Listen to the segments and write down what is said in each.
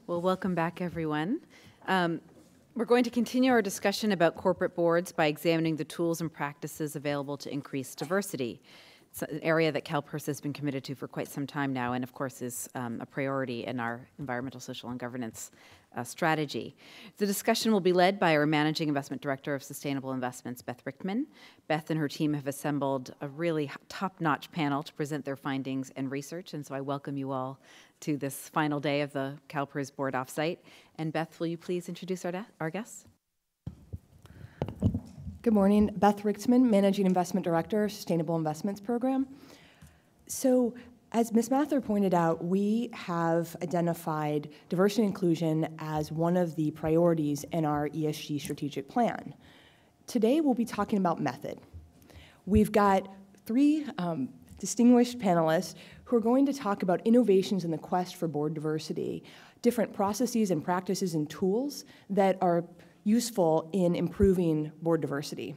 Well, welcome back, everyone. We're going to continue our discussion about corporate boards by examining the tools and practices available to increase diversity. It's an area that CalPERS has been committed to for quite some time now, and of course is a priority in our environmental, social, and governance strategy. The discussion will be led by our Managing Investment Director of Sustainable Investments, Beth Richtman. Beth and her team have assembled a really top-notch panel to present their findings and research, and so I welcome you all to this final day of the CalPERS Board Offsite. And Beth, will you please introduce our guests? Good morning, Beth Richtman, Managing Investment Director, Sustainable Investments Program. So, as Ms. Mather pointed out, we have identified diversity and inclusion as one of the priorities in our ESG strategic plan. Today, we'll be talking about method. We've got three distinguished panelists who are going to talk about innovations in the quest for board diversity, different processes and practices and tools that are useful in improving board diversity.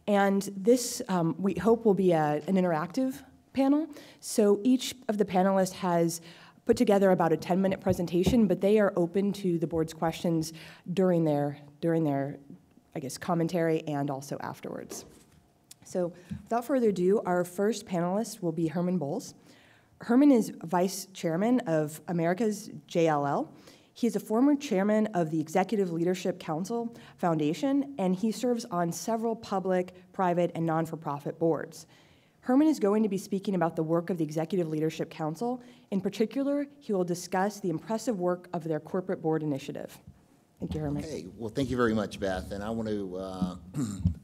And this, we hope, will be an interactive panel. So each of the panelists has put together about a 10-minute presentation, but they are open to the board's questions during their, I guess, commentary and also afterwards. So without further ado, our first panelist will be Herman Bowles. Herman is Vice Chairman of America's JLL. He is a former chairman of the Executive Leadership Council Foundation, and he serves on several public, private, and non-for-profit boards. Herman is going to be speaking about the work of the Executive Leadership Council. In particular, he will discuss the impressive work of their corporate board initiative. Thank you, Herman. Hey, well, thank you very much, Beth. And I want to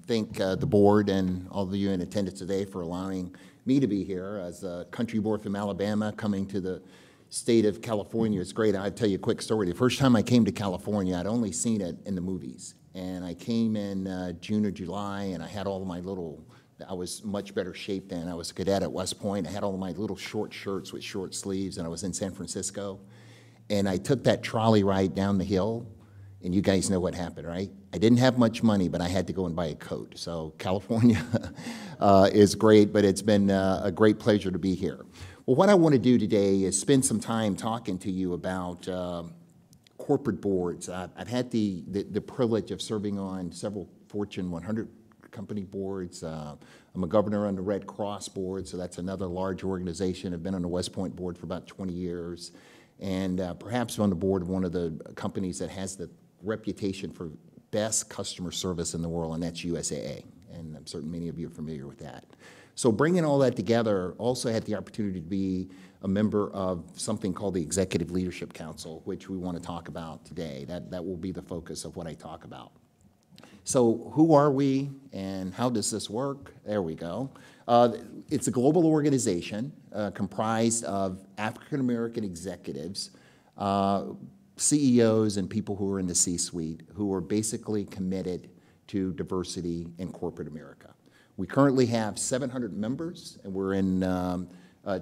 thank the board and all of you in attendance today for allowing me to be here as a country boy from Alabama coming to the state of California. It's great. I'll tell you a quick story. The first time I came to California, I'd only seen it in the movies. And I came in June or July, and I had all of my little, I was much better shape then. I was a cadet at West Point. I had all of my little short shirts with short sleeves, and I was in San Francisco. And I took that trolley ride down the hill, and you guys know what happened, right? I didn't have much money, but I had to go and buy a coat. So California is great, but it's been a great pleasure to be here. Well, what I want to do today is spend some time talking to you about corporate boards. I've had the privilege of serving on several Fortune 100 company boards. I'm a governor on the Red Cross board, so that's another large organization. I've been on the West Point board for about 20 years, and perhaps on the board of one of the companies that has the reputation for best customer service in the world, and that's USAA. And I'm certain many of you are familiar with that. So bringing all that together, also had the opportunity to be a member of something called the Executive Leadership Council, which we want to talk about today. That will be the focus of what I talk about. So who are we and how does this work? There we go. It's a global organization comprised of African-American executives, CEOs and people who are in the C-suite who are basically committed to diversity in corporate America. We currently have 700 members, and we're in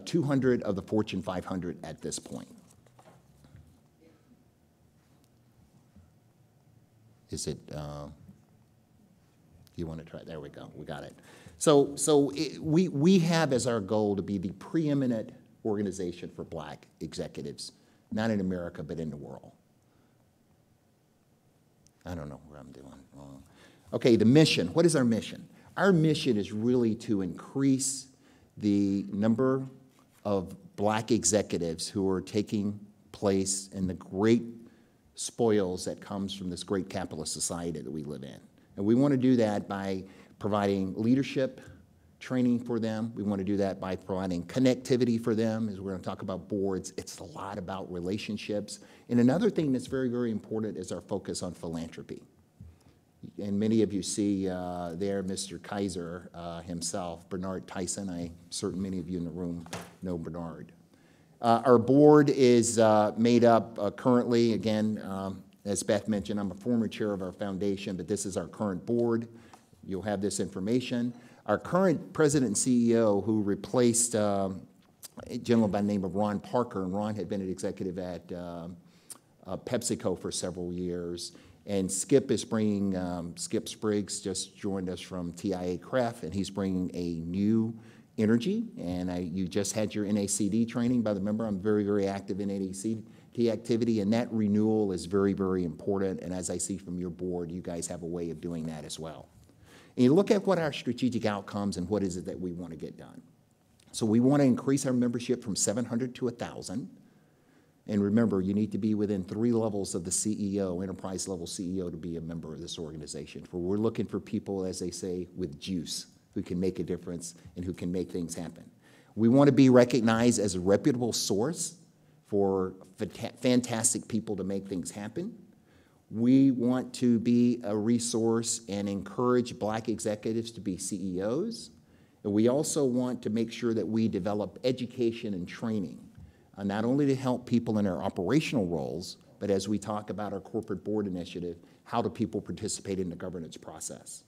200 of the Fortune 500 at this point. Is it, you want to try? There we go, we got it. So we have as our goal to be the preeminent organization for Black executives, not in America, but in the world. I don't know what I'm doing wrong. Okay, the mission. What is our mission? Our mission is really to increase the number of Black executives who are taking place in the great spoils that comes from this great capitalist society that we live in. And we want to do that by providing leadership training for them. We want to do that by providing connectivity for them. As we're going to talk about boards, it's a lot about relationships. And another thing that's very, very important is our focus on philanthropy. And many of you see there Mr. Kaiser himself, Bernard Tyson. I'm certain many of you in the room know Bernard. Our board is made up currently, again, as Beth mentioned, I'm a former chair of our foundation, but this is our current board. You'll have this information. Our current president and CEO, who replaced a gentleman by the name of Ron Parker, and Ron had been an executive at PepsiCo for several years. And Skip is bringing, Skip Spriggs just joined us from TIA-CREF, and he's bringing a new energy, and you just had your NACD training by the member. I'm very, very active in NACD activity, and that renewal is very, very important, and as I see from your board, you guys have a way of doing that as well. And you look at what our strategic outcomes and what is it that we want to get done. So we want to increase our membership from 700 to 1,000. And remember, you need to be within 3 levels of the CEO, enterprise level CEO, to be a member of this organization. For we're looking for people, as they say, with juice, who can make a difference and who can make things happen. We want to be recognized as a reputable source for fantastic people to make things happen. We want to be a resource and encourage Black executives to be CEOs. And we also want to make sure that we develop education and training, not only to help people in their operational roles, but as we talk about our corporate board initiative, how do people participate in the governance process?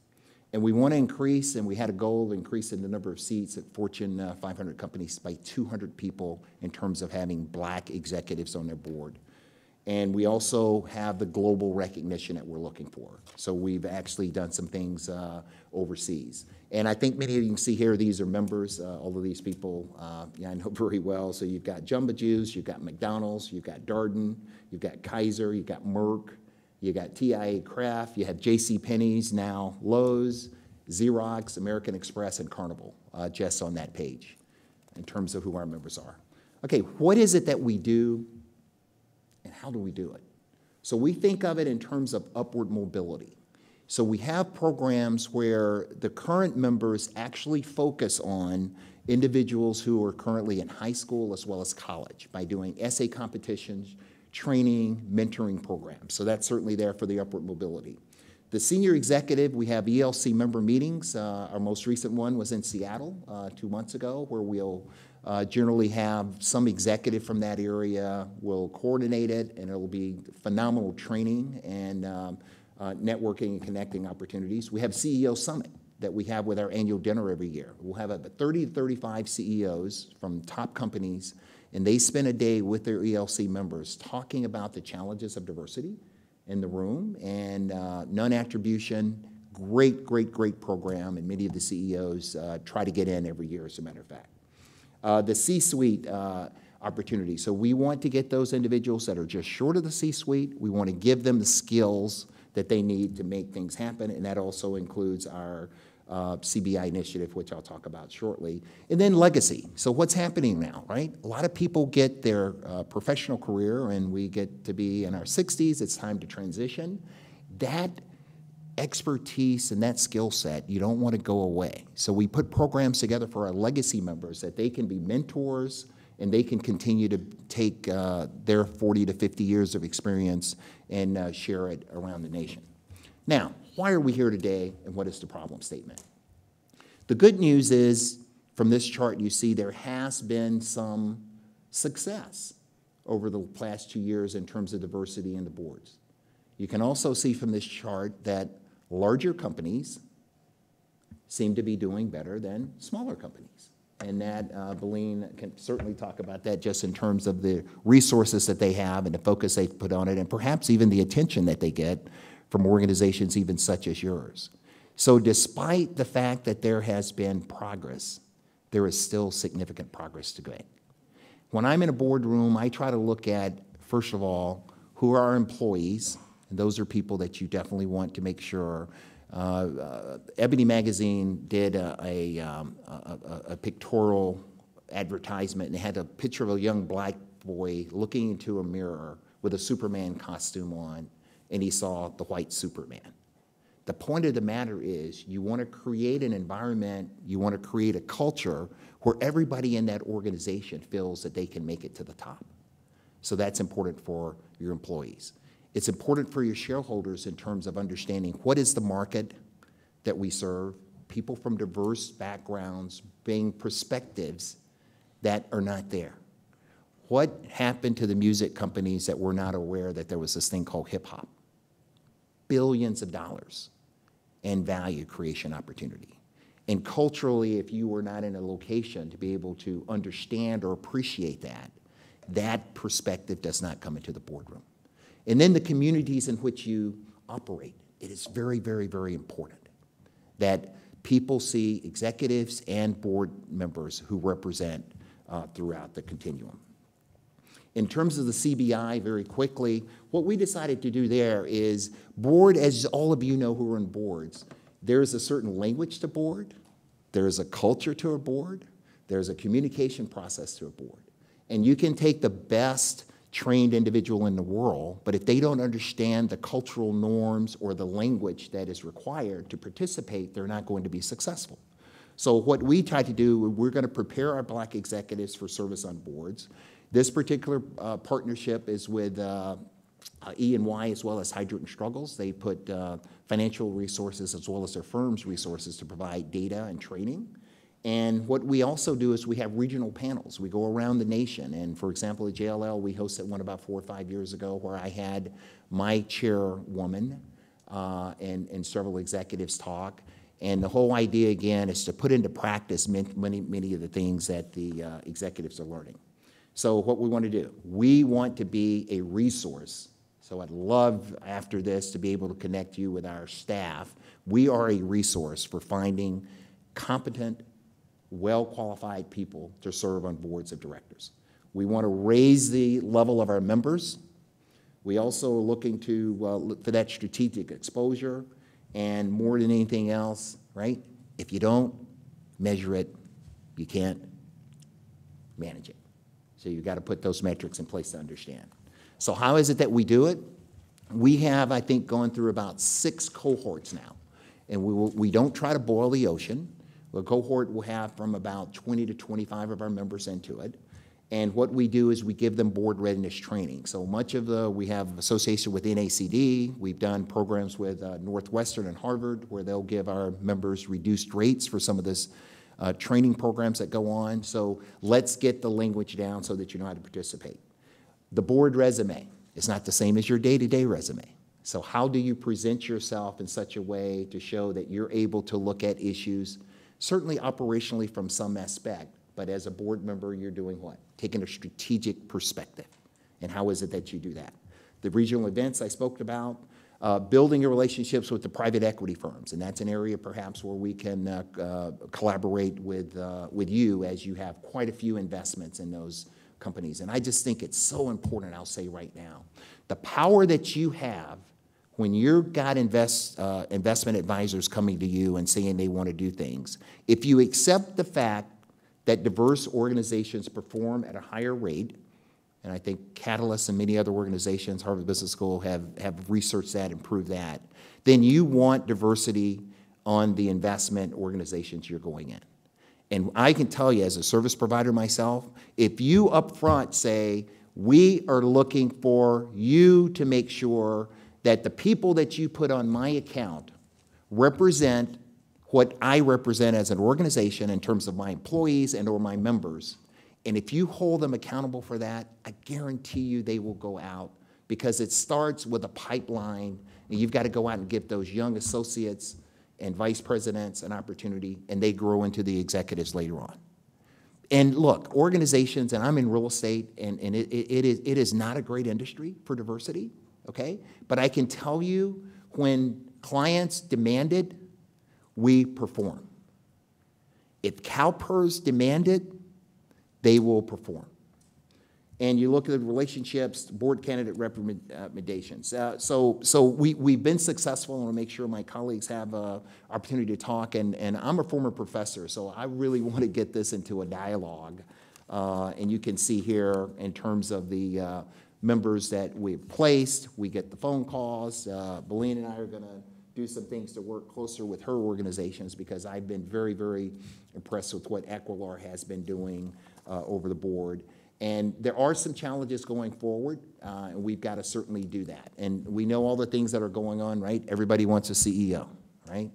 And we want to increase, and we had a goal of increasing the number of seats at Fortune 500 companies by 200 people in terms of having Black executives on their board. And we also have the global recognition that we're looking for. So we've actually done some things overseas. And I think many of you can see here, these are members, all of these people, I know very well. So you've got Jamba Juice, you've got McDonald's, you've got Darden, you've got Kaiser, you've got Merck, you got TIA Kraft, you have JCPenney's, now Lowe's, Xerox, American Express, and Carnival, just on that page in terms of who our members are. Okay, what is it that we do and how do we do it? So we think of it in terms of upward mobility. So we have programs where the current members actually focus on individuals who are currently in high school as well as college by doing essay competitions, training, mentoring programs. So that's certainly there for the upward mobility. The senior executive, we have ELC member meetings. Our most recent one was in Seattle 2 months ago, where we'll generally have some executive from that area will coordinate it, and it'll be phenomenal training and networking and connecting opportunities. We have CEO Summit that we have with our annual dinner every year. We'll have about 30 to 35 CEOs from top companies, and they spend a day with their ELC members talking about the challenges of diversity in the room and non-attribution. Great, great, great program, and many of the CEOs try to get in every year, as a matter of fact. The C-suite opportunity. So we want to get those individuals that are just short of the C-suite. We want to give them the skills that they need to make things happen, and that also includes our CBI initiative, which I'll talk about shortly. And then legacy. So what's happening now, right? A lot of people get their professional career, and we get to be in our 60s. It's time to transition. That expertise and that skill set, you don't want to go away. So we put programs together for our legacy members that they can be mentors and they can continue to take their 40 to 50 years of experience and share it around the nation. Now, why are we here today, and what is the problem statement? The good news is, from this chart, you see there has been some success over the past 2 years in terms of diversity in the boards. You can also see from this chart that larger companies seem to be doing better than smaller companies. And that, Beline can certainly talk about that just in terms of the resources that they have and the focus they put on it, and perhaps even the attention that they get from organizations even such as yours. So despite the fact that there has been progress, there is still significant progress to make. When I'm in a boardroom, I try to look at, first of all, who are our employees, and those are people that you definitely want to make sure. Ebony Magazine did a pictorial advertisement, and it had a picture of a young Black boy looking into a mirror with a Superman costume on, and he saw the white Superman. The point of the matter is, you want to create an environment, you want to create a culture where everybody in that organization feels that they can make it to the top. So that's important for your employees. It's important for your shareholders in terms of understanding what is the market that we serve, people from diverse backgrounds, bring perspectives that are not there. What happened to the music companies that were not aware that there was this thing called hip-hop? Billions of dollars in value creation opportunity. And culturally, if you were not in a location to be able to understand or appreciate that, that perspective does not come into the boardroom. And then the communities in which you operate. It is very, very, very important that people see executives and board members who represent throughout the continuum. In terms of the CBI, very quickly, what we decided to do there is board, as all of you know who are in boards, there's a certain language to board, there's a culture to a board, there's a communication process to a board. And you can take the best trained individual in the world, but if they don't understand the cultural norms or the language that is required to participate, they're not going to be successful. So what we try to do, we're going to prepare our Black executives for service on boards. This particular partnership is with E&Y as well as Hydrant and Struggles. They put financial resources as well as their firm's resources to provide data and training. And what we also do is we have regional panels. We go around the nation. And for example, at JLL, we hosted one about 4 or 5 years ago where I had my chairwoman and several executives talk. And the whole idea, again, is to put into practice many of the things that the executives are learning. So what we want to do, we want to be a resource. So I'd love after this to be able to connect you with our staff. We are a resource for finding competent, well-qualified people to serve on boards of directors. We want to raise the level of our members. We also are looking to look for that strategic exposure, and more than anything else, right? If you don't measure it, you can't manage it. So you've got to put those metrics in place to understand. So how is it that we do it? We have, I think, gone through about 6 cohorts now. And we don't try to boil the ocean. The cohort will have from about 20 to 25 of our members into it. And what we do is we give them board readiness training. So much of we have association with NACD. We've done programs with Northwestern and Harvard where they'll give our members reduced rates for some of this training programs that go on. So let's get the language down so that you know how to participate. The board resume is not the same as your day-to-day resume. So how do you present yourself in such a way to show that you're able to look at issues, certainly operationally from some aspect, but as a board member, you're doing what? Taking a strategic perspective. And how is it that you do that? The regional events I spoke about, building your relationships with the private equity firms, and that's an area perhaps where we can collaborate with you as you have quite a few investments in those companies. And I just think it's so important, I'll say right now, the power that you have when you've got investment advisors coming to you and saying they want to do things, if you accept the fact that diverse organizations perform at a higher rate, and I think Catalyst and many other organizations, Harvard Business School, have researched that and proved that, then you want diversity on the investment organizations you're going in. And I can tell you as a service provider myself, if you up front say, we are looking for you to make sure that the people that you put on my account represent what I represent as an organization in terms of my employees and or my members, and if you hold them accountable for that, I guarantee you they will go out, because it starts with a pipeline, and you've got to go out and give those young associates and vice presidents an opportunity, and they grow into the executives later on. And look, organizations, and I'm in real estate, and it is not a great industry for diversity, okay? But I can tell you, when clients demand it, we perform. If CalPERS demand it, they will perform. And you look at the relationships, board candidate recommendations. So we've been successful, and I want to make sure my colleagues have an opportunity to talk. And I'm a former professor, so I really want to get this into a dialogue. And you can see here in terms of the members that we've placed, we get the phone calls. Beleen and I are going to do some things to work closer with her organizations, because I've been very, very impressed with what Equilar has been doing over the board. And there are some challenges going forward, and we've got to certainly do that. And we know all the things that are going on, right? Everybody wants a CEO, right?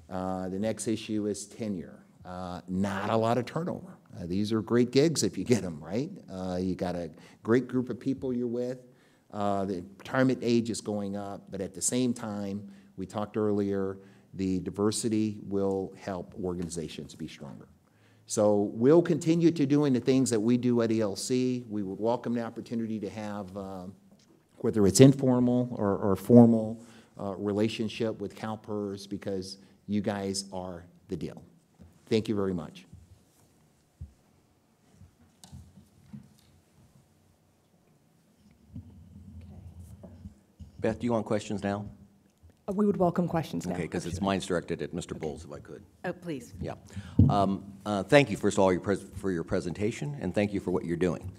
The next issue is tenure. Not a lot of turnover. These are great gigs if you get them, right? You got a great group of people you're with. The retirement age is going up, but at the same time, we talked earlier, the diversity will help organizations be stronger. So we'll continue to doing the things that we do at ELC. We would welcome the opportunity to have, whether it's informal or formal relationship with CalPERS, because you guys are the deal. Thank you very much. Beth, do you want questions now? We would welcome questions now. Okay, because it's mine's directed at Mr. Bowles, if I could. Oh, please. Yeah. Thank you, first of all, for your presentation, and thank you for what you're doing.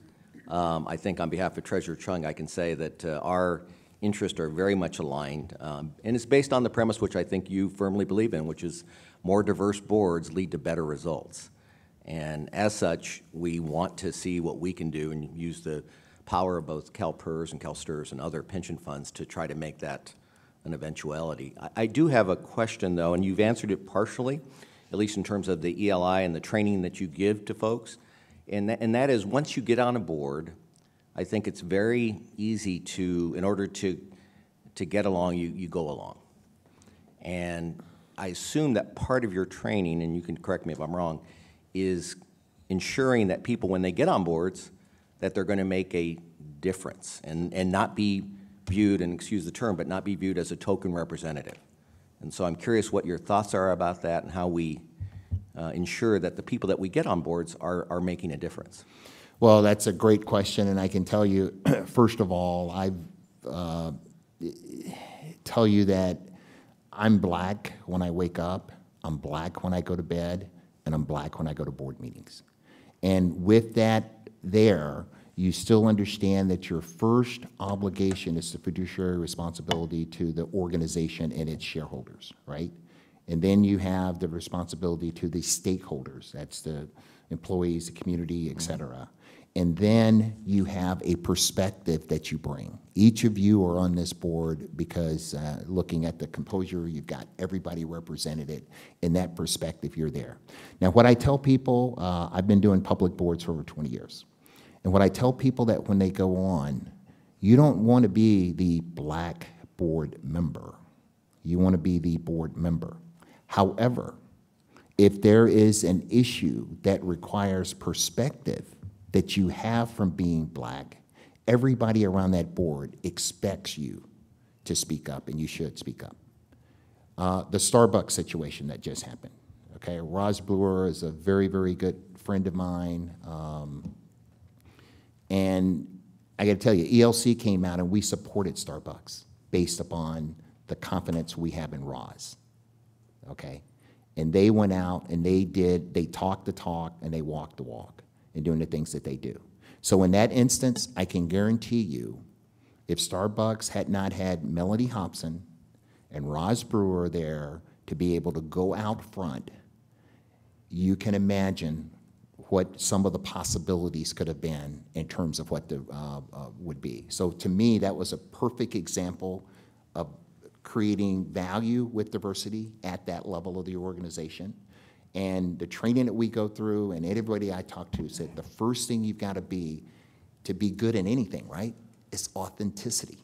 I think on behalf of Treasurer Chung, I can say that our interests are very much aligned, and it's based on the premise which I think you firmly believe in, which is more diverse boards lead to better results. And as such, we want to see what we can do and use the power of both CalPERS and CalSTRS and other pension funds to try to make that an eventuality. I do have a question, though, and you've answered it partially, at least in terms of the ELI and the training that you give to folks, and that is once you get on a board, I think it's very easy to, in order to get along, you go along. And I assume that part of your training, and you can correct me if I'm wrong, is ensuring that people, when they get on boards, that they're going to make a difference and not be viewed, and excuse the term, but not be viewed as a token representative. And so I'm curious what your thoughts are about that and how we ensure that the people that we get on boards are making a difference. Well, that's a great question, and I can tell you, first of all, tell you that I'm black when I wake up, I'm black when I go to bed, and I'm black when I go to board meetings. And with that there, you still understand that your first obligation is the fiduciary responsibility to the organization and its shareholders, right? And then you have the responsibility to the stakeholders, that's the employees, the community, et cetera. And then you have a perspective that you bring. Each of you are on this board because looking at the composure, you've got everybody represented. In that perspective, you're there. Now, what I tell people, I've been doing public boards for over 20 years. And what I tell people that when they go on, you don't want to be the black board member. You want to be the board member. However, if there is an issue that requires perspective that you have from being black, everybody around that board expects you to speak up, and you should speak up. The Starbucks situation that just happened, okay? Roz Brewer is a very, very good friend of mine, and I got to tell you, ELC came out and we supported Starbucks based upon the confidence we have in Roz, okay? And they went out and they talked the talk and they walked the walk in doing the things that they do. So in that instance, I can guarantee you, if Starbucks had not had Melody Hobson and Roz Brewer there to be able to go out front, you can imagine what some of the possibilities could have been in terms of what the would be. So to me, that was a perfect example of creating value with diversity at that level of the organization. And the training that we go through, and everybody I talk to said the first thing you've got to be good in anything, right, is authenticity.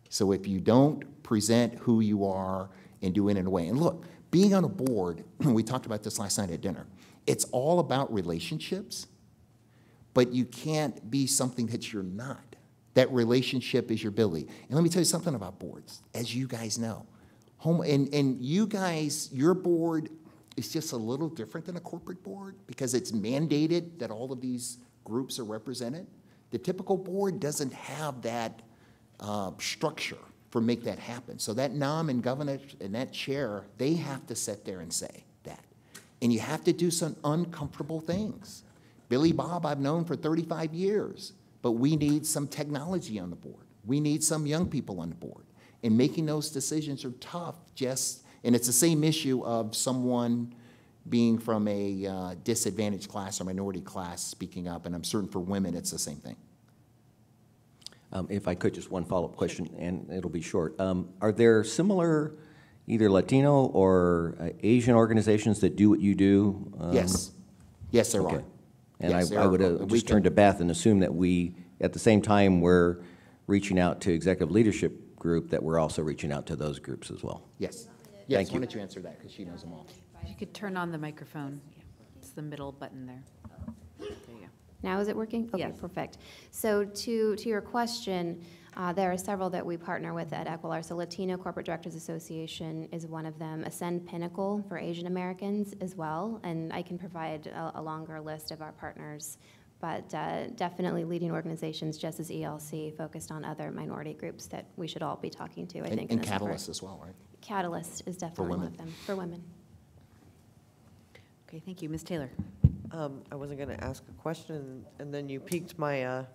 So if you don't present who you are and do it in a way, and look, being on a board, we talked about this last night at dinner, it's all about relationships, but you can't be something that you're not. That relationship is your ability. And let me tell you something about boards, as you guys know. And you guys, your board is just a little different than a corporate board because it's mandated that all of these groups are represented. The typical board doesn't have that structure for make that happen. So that nom and governor and that chair, they have to sit there and say that. And you have to do some uncomfortable things. Billy Bob I've known for 35 years, but we need some technology on the board. We need some young people on the board. And making those decisions are tough, and it's the same issue of someone being from a disadvantaged class or minority class speaking up, and I'm certain for women it's the same thing. If I could, just one follow-up question, and it'll be short. Are there similar either Latino or Asian organizations that do what you do? Yes. Yes, there are. And yes, I would just turn to Beth and assume that we, at the same time we're reaching out to executive leadership group, that we're also reaching out to those groups as well. Yes. Yes, Thank you. Why don't you answer that, because she knows them all. You could turn on the microphone. It's the middle button there. There you go. Now is it working? Okay, Yes. perfect. So to your question, There are several that we partner with at Equilar. So Latino Corporate Directors Association is one of them. Ascend Pinnacle for Asian Americans as well. And I can provide a longer list of our partners. But definitely leading organizations, just as ELC, focused on other minority groups that we should all be talking to, I think. And Catalyst as well, right? Catalyst is definitely one of them, for women. Okay, thank you. Ms. Taylor. I wasn't going to ask a question, and then you piqued my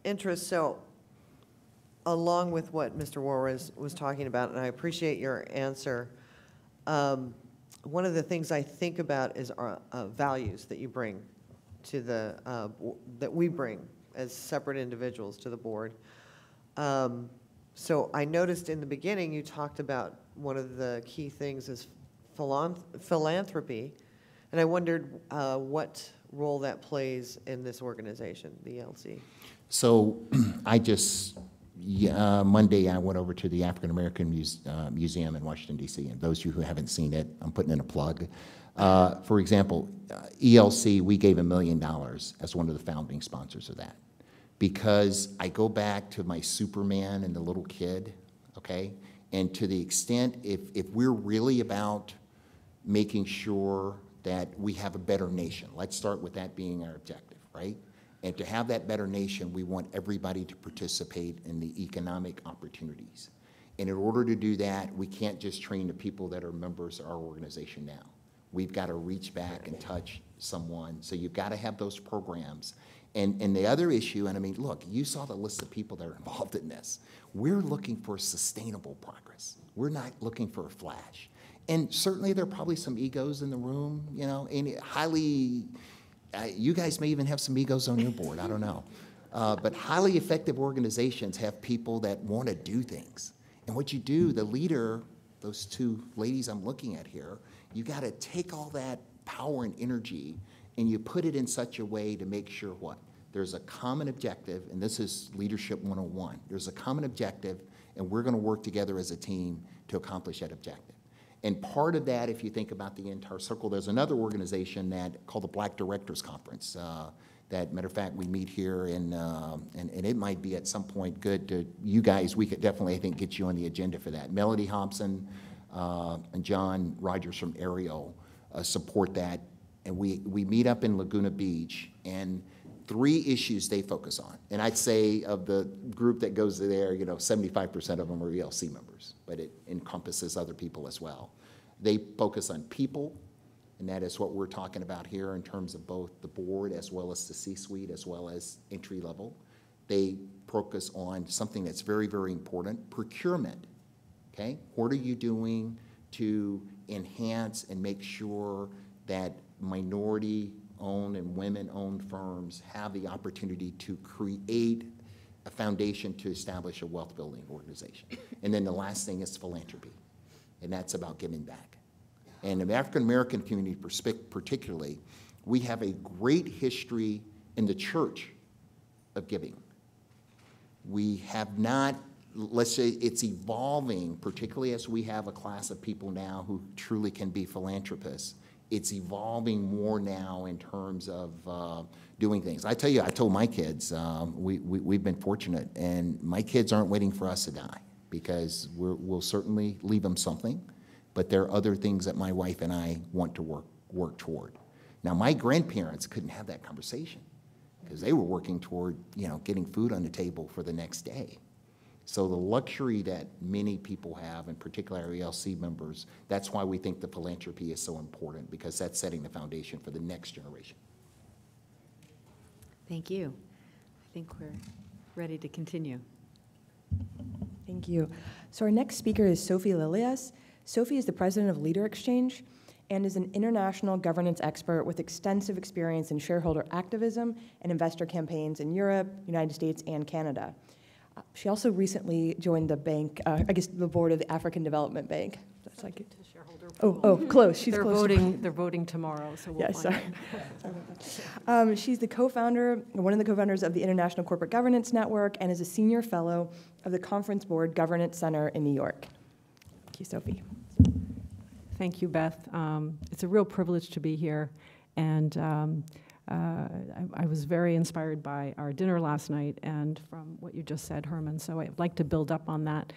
interest. So along with what Mr. Juarez was talking about, and I appreciate your answer, one of the things I think about is our values that you bring to the, that we bring as separate individuals to the board. So I noticed in the beginning you talked about one of the key things is philanthropy, and I wondered what role that plays in this organization, the ELC. So I just, Monday I went over to the African American Museum in Washington, D.C., and those of you who haven't seen it, I'm putting in a plug. For example, ELC, we gave $1 million as one of the founding sponsors of that, because I go back to my Superman and the little kid, okay? And to the extent, if we're really about making sure that we have a better nation, let's start with that being our objective, right? And to have that better nation, we want everybody to participate in the economic opportunities. And in order to do that, we can't just train the people that are members of our organization now. We've got to reach back and touch someone. So you've got to have those programs. And the other issue, and I mean, look, you saw the list of people that are involved in this. We're looking for sustainable progress. We're not looking for a flash. And certainly there are probably some egos in the room, you know, and highly, you guys may even have some egos on your board, I don't know. But highly effective organizations have people that want to do things. And what you do, the leader, those two ladies I'm looking at here, you got to take all that power and energy and you put it in such a way to make sure what? There's a common objective, and this is Leadership 101. There's a common objective, and we're going to work together as a team to accomplish that objective. And part of that, if you think about the entire circle, there's another organization called the Black Directors Conference. That, matter of fact, we meet here, and it might be at some point good to, you guys, we could definitely, I think, get you on the agenda for that. Melody Hobson and John Rogers from Ariel support that. And we meet up in Laguna Beach, and 3 issues they focus on. And I'd say of the group that goes there, you know, 75% of them are ELC members, but it encompasses other people as well. They focus on people, and that is what we're talking about here in terms of both the board as well as the C-suite as well as entry level. They focus on something that's very, very important, procurement, okay? What are you doing to enhance and make sure that minority-owned and women-owned firms have the opportunity to create a foundation to establish a wealth-building organization? And then the last thing is philanthropy, and that's about giving back. And in the African-American community particularly, we have a great history in the church of giving. We have not, let's say it's evolving, particularly as we have a class of people now who truly can be philanthropists. It's evolving more now in terms of doing things. I tell you, I told my kids, we've been fortunate, and my kids aren't waiting for us to die, because we'll certainly leave them something, but there are other things that my wife and I want to work toward. Now, my grandparents couldn't have that conversation because they were working toward, you know, getting food on the table for the next day. So the luxury that many people have, and particularly our ELC members, that's why we think the philanthropy is so important, because that's setting the foundation for the next generation. Thank you. I think we're ready to continue. Thank you. So our next speaker is Sophie Lilias. Sophie is the president of Leader Exchange and is an international governance expert with extensive experience in shareholder activism and investor campaigns in Europe, United States, and Canada. She also recently joined the bank, I guess the board of the African Development Bank. That's like it. Oh, close. She's close. They're voting tomorrow, so we'll Yes, find sorry. out. Sorry about that. She's the co-founder, one of the co-founders of the International Corporate Governance Network, and is a senior fellow of the Conference Board Governance Center in New York. Thank you, Sophie. Thank you, Beth. It's a real privilege to be here, and I was very inspired by our dinner last night and from what you just said, Herman, so I'd like to build up on that.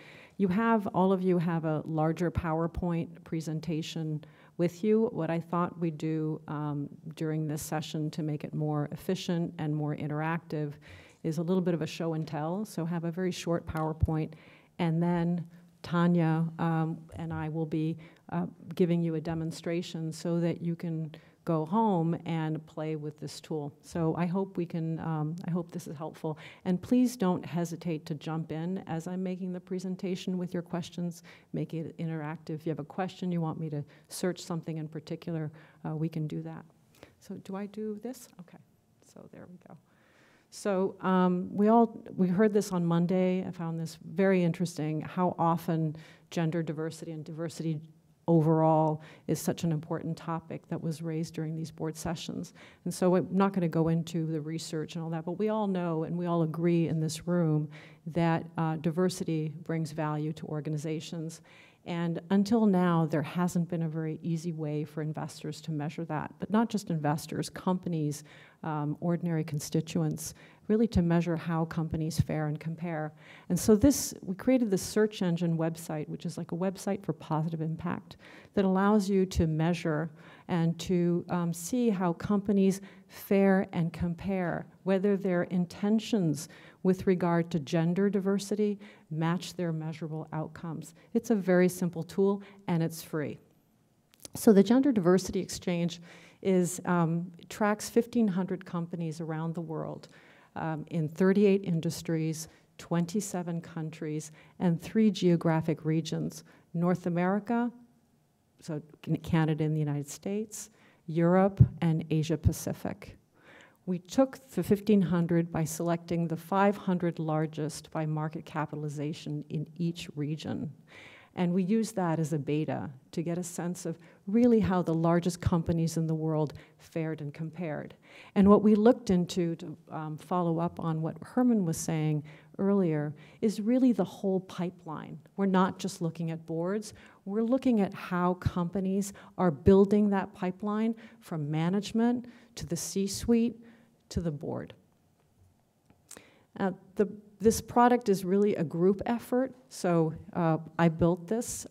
All of you have a larger PowerPoint presentation with you. What I thought we'd do during this session to make it more efficient and more interactive is a little bit of a show and tell. So have a very short PowerPoint, and then Tanya and I will be giving you a demonstration so that you can go home and play with this tool. So I hope we can, I hope this is helpful. And please don't hesitate to jump in as I'm making the presentation with your questions. Make it interactive. If you have a question, you want me to search something in particular, we can do that. So do I do this? Okay, so there we go. So we heard this on Monday. I found this very interesting, how often gender diversity and diversity overall is such an important topic that was raised during these board sessions. And so I'm not going to go into the research and all that, but we all know and we all agree in this room that diversity brings value to organizations. And until now, there hasn't been a very easy way for investors to measure that, but not just investors, companies, ordinary constituents, really to measure how companies fare and compare. And so we created this search engine website, which is like a website for positive impact, that allows you to measure and to see how companies fare and compare, whether their intentions with regard to gender diversity match their measurable outcomes. It's a very simple tool, and it's free. So the Gender Diversity Exchange tracks 1,500 companies around the world in 38 industries, 27 countries, and 3 geographic regions: North America, so Canada and the United States, Europe, and Asia Pacific. We took the 1,500 by selecting the 500 largest by market capitalization in each region. And we used that as a beta to get a sense of really how the largest companies in the world fared and compared. And what we looked into to follow up on what Herman was saying earlier is really the whole pipeline. We're not just looking at boards, we're looking at how companies are building that pipeline from management to the C-suite to the board. This product is really a group effort, so I built this.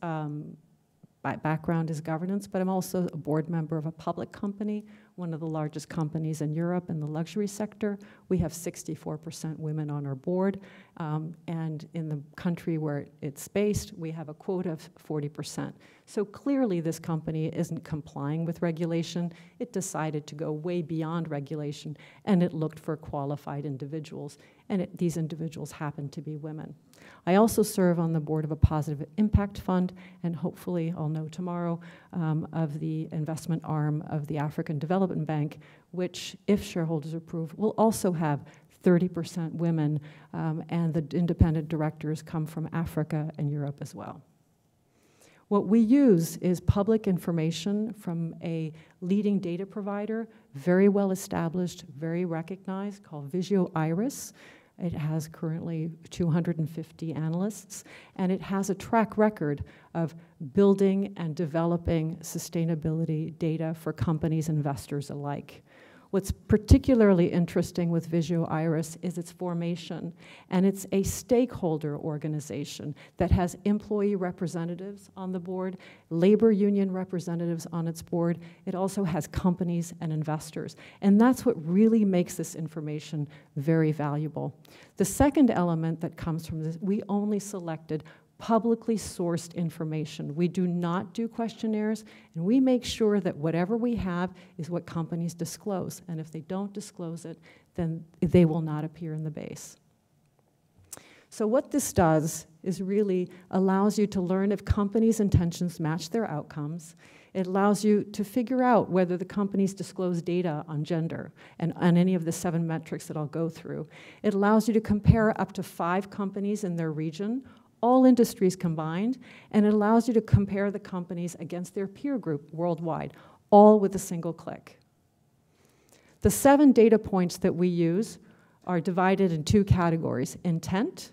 My background is governance, but I'm also a board member of a public company, one of the largest companies in Europe in the luxury sector. We have 64% women on our board, and in the country where it's based, we have a quota of 40%. So clearly this company isn't complying with regulation. It decided to go way beyond regulation, and it looked for qualified individuals, and these individuals happen to be women. I also serve on the board of a positive impact fund, and hopefully I'll know tomorrow, of the investment arm of the African Development Bank, which, if shareholders approve, will also have 30% women, and the independent directors come from Africa and Europe as well. What we use is public information from a leading data provider, very well established, very recognized, called Visio Iris. It has currently 250 analysts, and it has a track record of building and developing sustainability data for companies, investors alike. What's particularly interesting with Visio Iris is its formation, and it's a stakeholder organization that has employee representatives on the board, labor union representatives on its board. It also has companies and investors, and that's what really makes this information very valuable. The second element that comes from this, we only selected publicly sourced information. We do not do questionnaires, and we make sure that whatever we have is what companies disclose, and if they don't disclose it, then they will not appear in the base. So what this does is really allows you to learn if companies' intentions match their outcomes. It allows you to figure out whether the companies disclose data on gender and on any of the 7 metrics that I'll go through. It allows you to compare up to 5 companies in their region, all industries combined, and it allows you to compare the companies against their peer group worldwide, all with a single click. The 7 data points that we use are divided in 2 categories: intent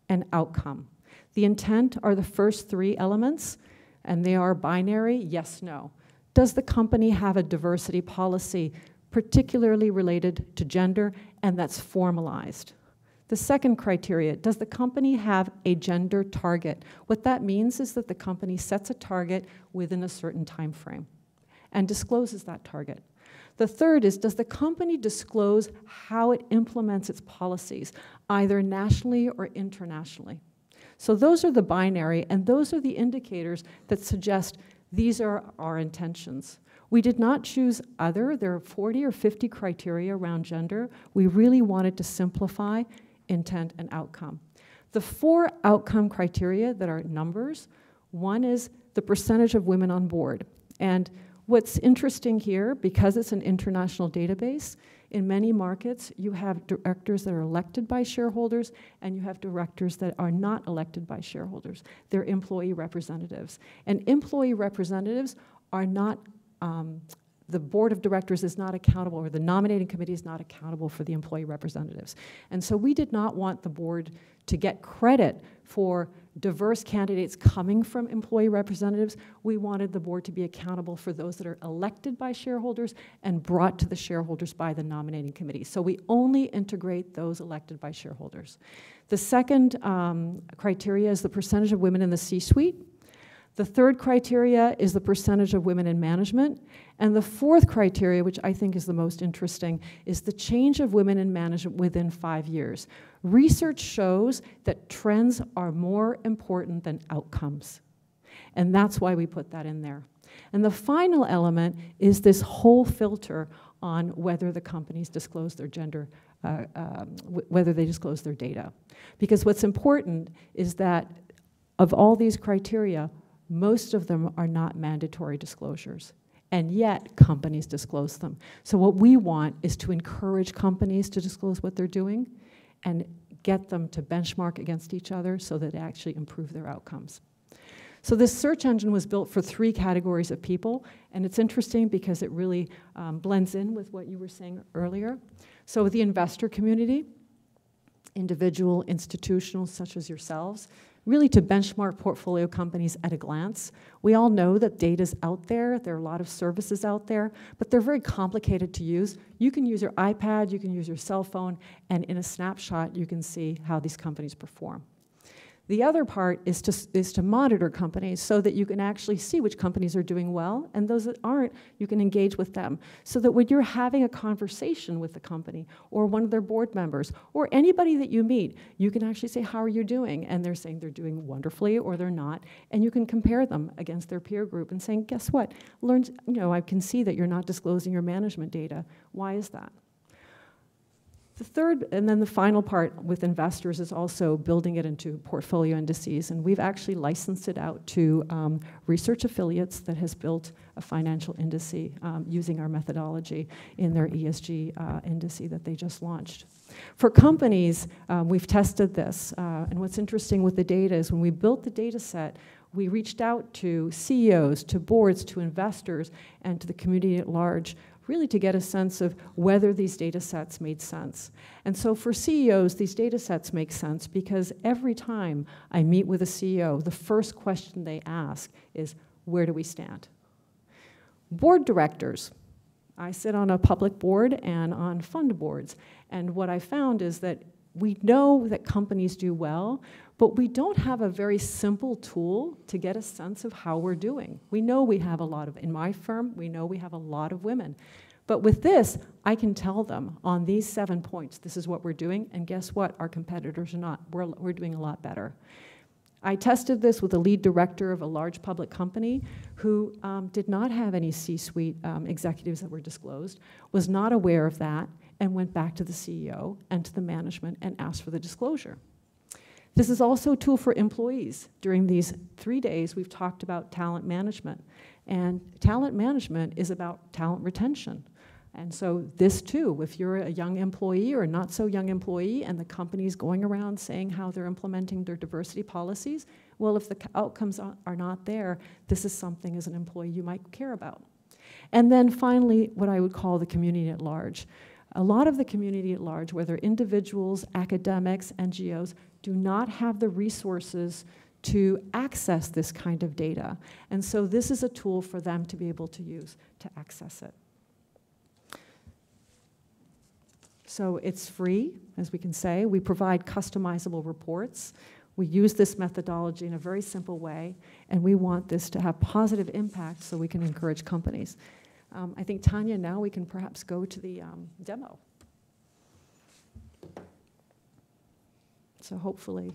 and outcome. The intent are the first 3 elements, and they are binary, yes, no. Does the company have a diversity policy particularly related to gender, and that's formalized. The second criteria, does the company have a gender target? What that means is that the company sets a target within a certain time frame and discloses that target. The third is, does the company disclose how it implements its policies, either nationally or internationally? So those are the binary, and those are the indicators that suggest these are our intentions. We did not choose other. There are 40 or 50 criteria around gender. We really wanted to simplify intent and outcome. The 4 outcome criteria that are numbers, one is the percentage of women on board. And what's interesting here, because it's an international database, in many markets, you have directors that are elected by shareholders, and you have directors that are not elected by shareholders. They're employee representatives. And employee representatives are not, the board of directors is not accountable, or the nominating committee is not accountable for the employee representatives. And so we did not want the board to get credit for diverse candidates coming from employee representatives. We wanted the board to be accountable for those that are elected by shareholders and brought to the shareholders by the nominating committee. So we only integrate those elected by shareholders. The second criteria is the percentage of women in the C-suite. The third criteria is the percentage of women in management. And the fourth criteria, which I think is the most interesting, is the change of women in management within 5 years. Research shows that trends are more important than outcomes. And that's why we put that in there. And the final element is this whole filter on whether the companies disclose their gender, whether they disclose their data. Because what's important is that of all these criteria, most of them are not mandatory disclosures, and yet companies disclose them. So what we want is to encourage companies to disclose what they're doing and get them to benchmark against each other so that they actually improve their outcomes. So this search engine was built for 3 categories of people, and it's interesting because it really blends in with what you were saying earlier. So the investor community, individual, institutional, such as yourselves, really to benchmark portfolio companies at a glance. We all know that data's out there. There are a lot of services out there, but they're very complicated to use. You can use your iPad, you can use your cell phone, and in a snapshot, you can see how these companies perform. The other part is to monitor companies so that you can actually see which companies are doing well, and those that aren't, you can engage with them. So that when you're having a conversation with the company or one of their board members or anybody that you meet, you can actually say, how are you doing? And they're saying they're doing wonderfully or they're not, and you can compare them against their peer group and saying, guess what? I can see that you're not disclosing your management data. Why is that? The third, and then the final part with investors is also building it into portfolio indices, and we've actually licensed it out to research affiliates that has built a financial indice using our methodology in their ESG indice that they just launched. For companies, we've tested this, and what's interesting with the data is when we built the data set, we reached out to CEOs, to boards, to investors, and to the community at large, really to get a sense of whether these data sets made sense. And so for CEOs, these data sets make sense because every time I meet with a CEO, the first question they ask is, where do we stand? Board directors. I sit on a public board and on fund boards, and what I found is that we know that companies do well, but we don't have a very simple tool to get a sense of how we're doing. We know we have a lot of, in my firm, we know we have a lot of women. But with this, I can tell them on these 7 points, this is what we're doing, and guess what? Our competitors are not. We're doing a lot better. I tested this with a lead director of a large public company who did not have any C-suite executives that were disclosed, was not aware of that, and went back to the CEO and to the management and asked for the disclosure. This is also a tool for employees. During these 3 days, we've talked about talent management. And talent management is about talent retention. And so this too, if you're a young employee or a not so young employee and the company's going around saying how they're implementing their diversity policies, well, if the outcomes are not there, this is something as an employee you might care about. And then finally, what I would call the community at large. A lot of the community at large, whether individuals, academics, NGOs, do not have the resources to access this kind of data. And so this is a tool for them to be able to use to access it. So it's free, as we can say. We provide customizable reports. We use this methodology in a very simple way, and we want this to have positive impact so we can encourage companies. I think, Tanya, now we can perhaps go to the demo. So hopefully,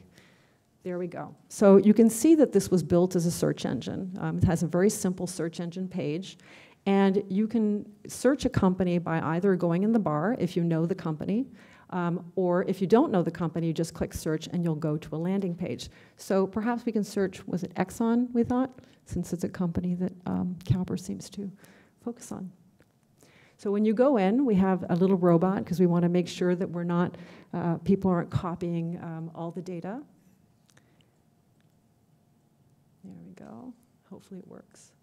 there we go. So you can see that this was built as a search engine. It has a very simple search engine page. And you can search a company by either going in the bar, if you know the company, or if you don't know the company, you just click search and you'll go to a landing page. So perhaps we can search, was it Exxon, we thought, since it's a company that CalPERS seems to focus on. So when you go in, we have a little robot because we want to make sure that we're not, people aren't copying all the data. There we go. Hopefully it works.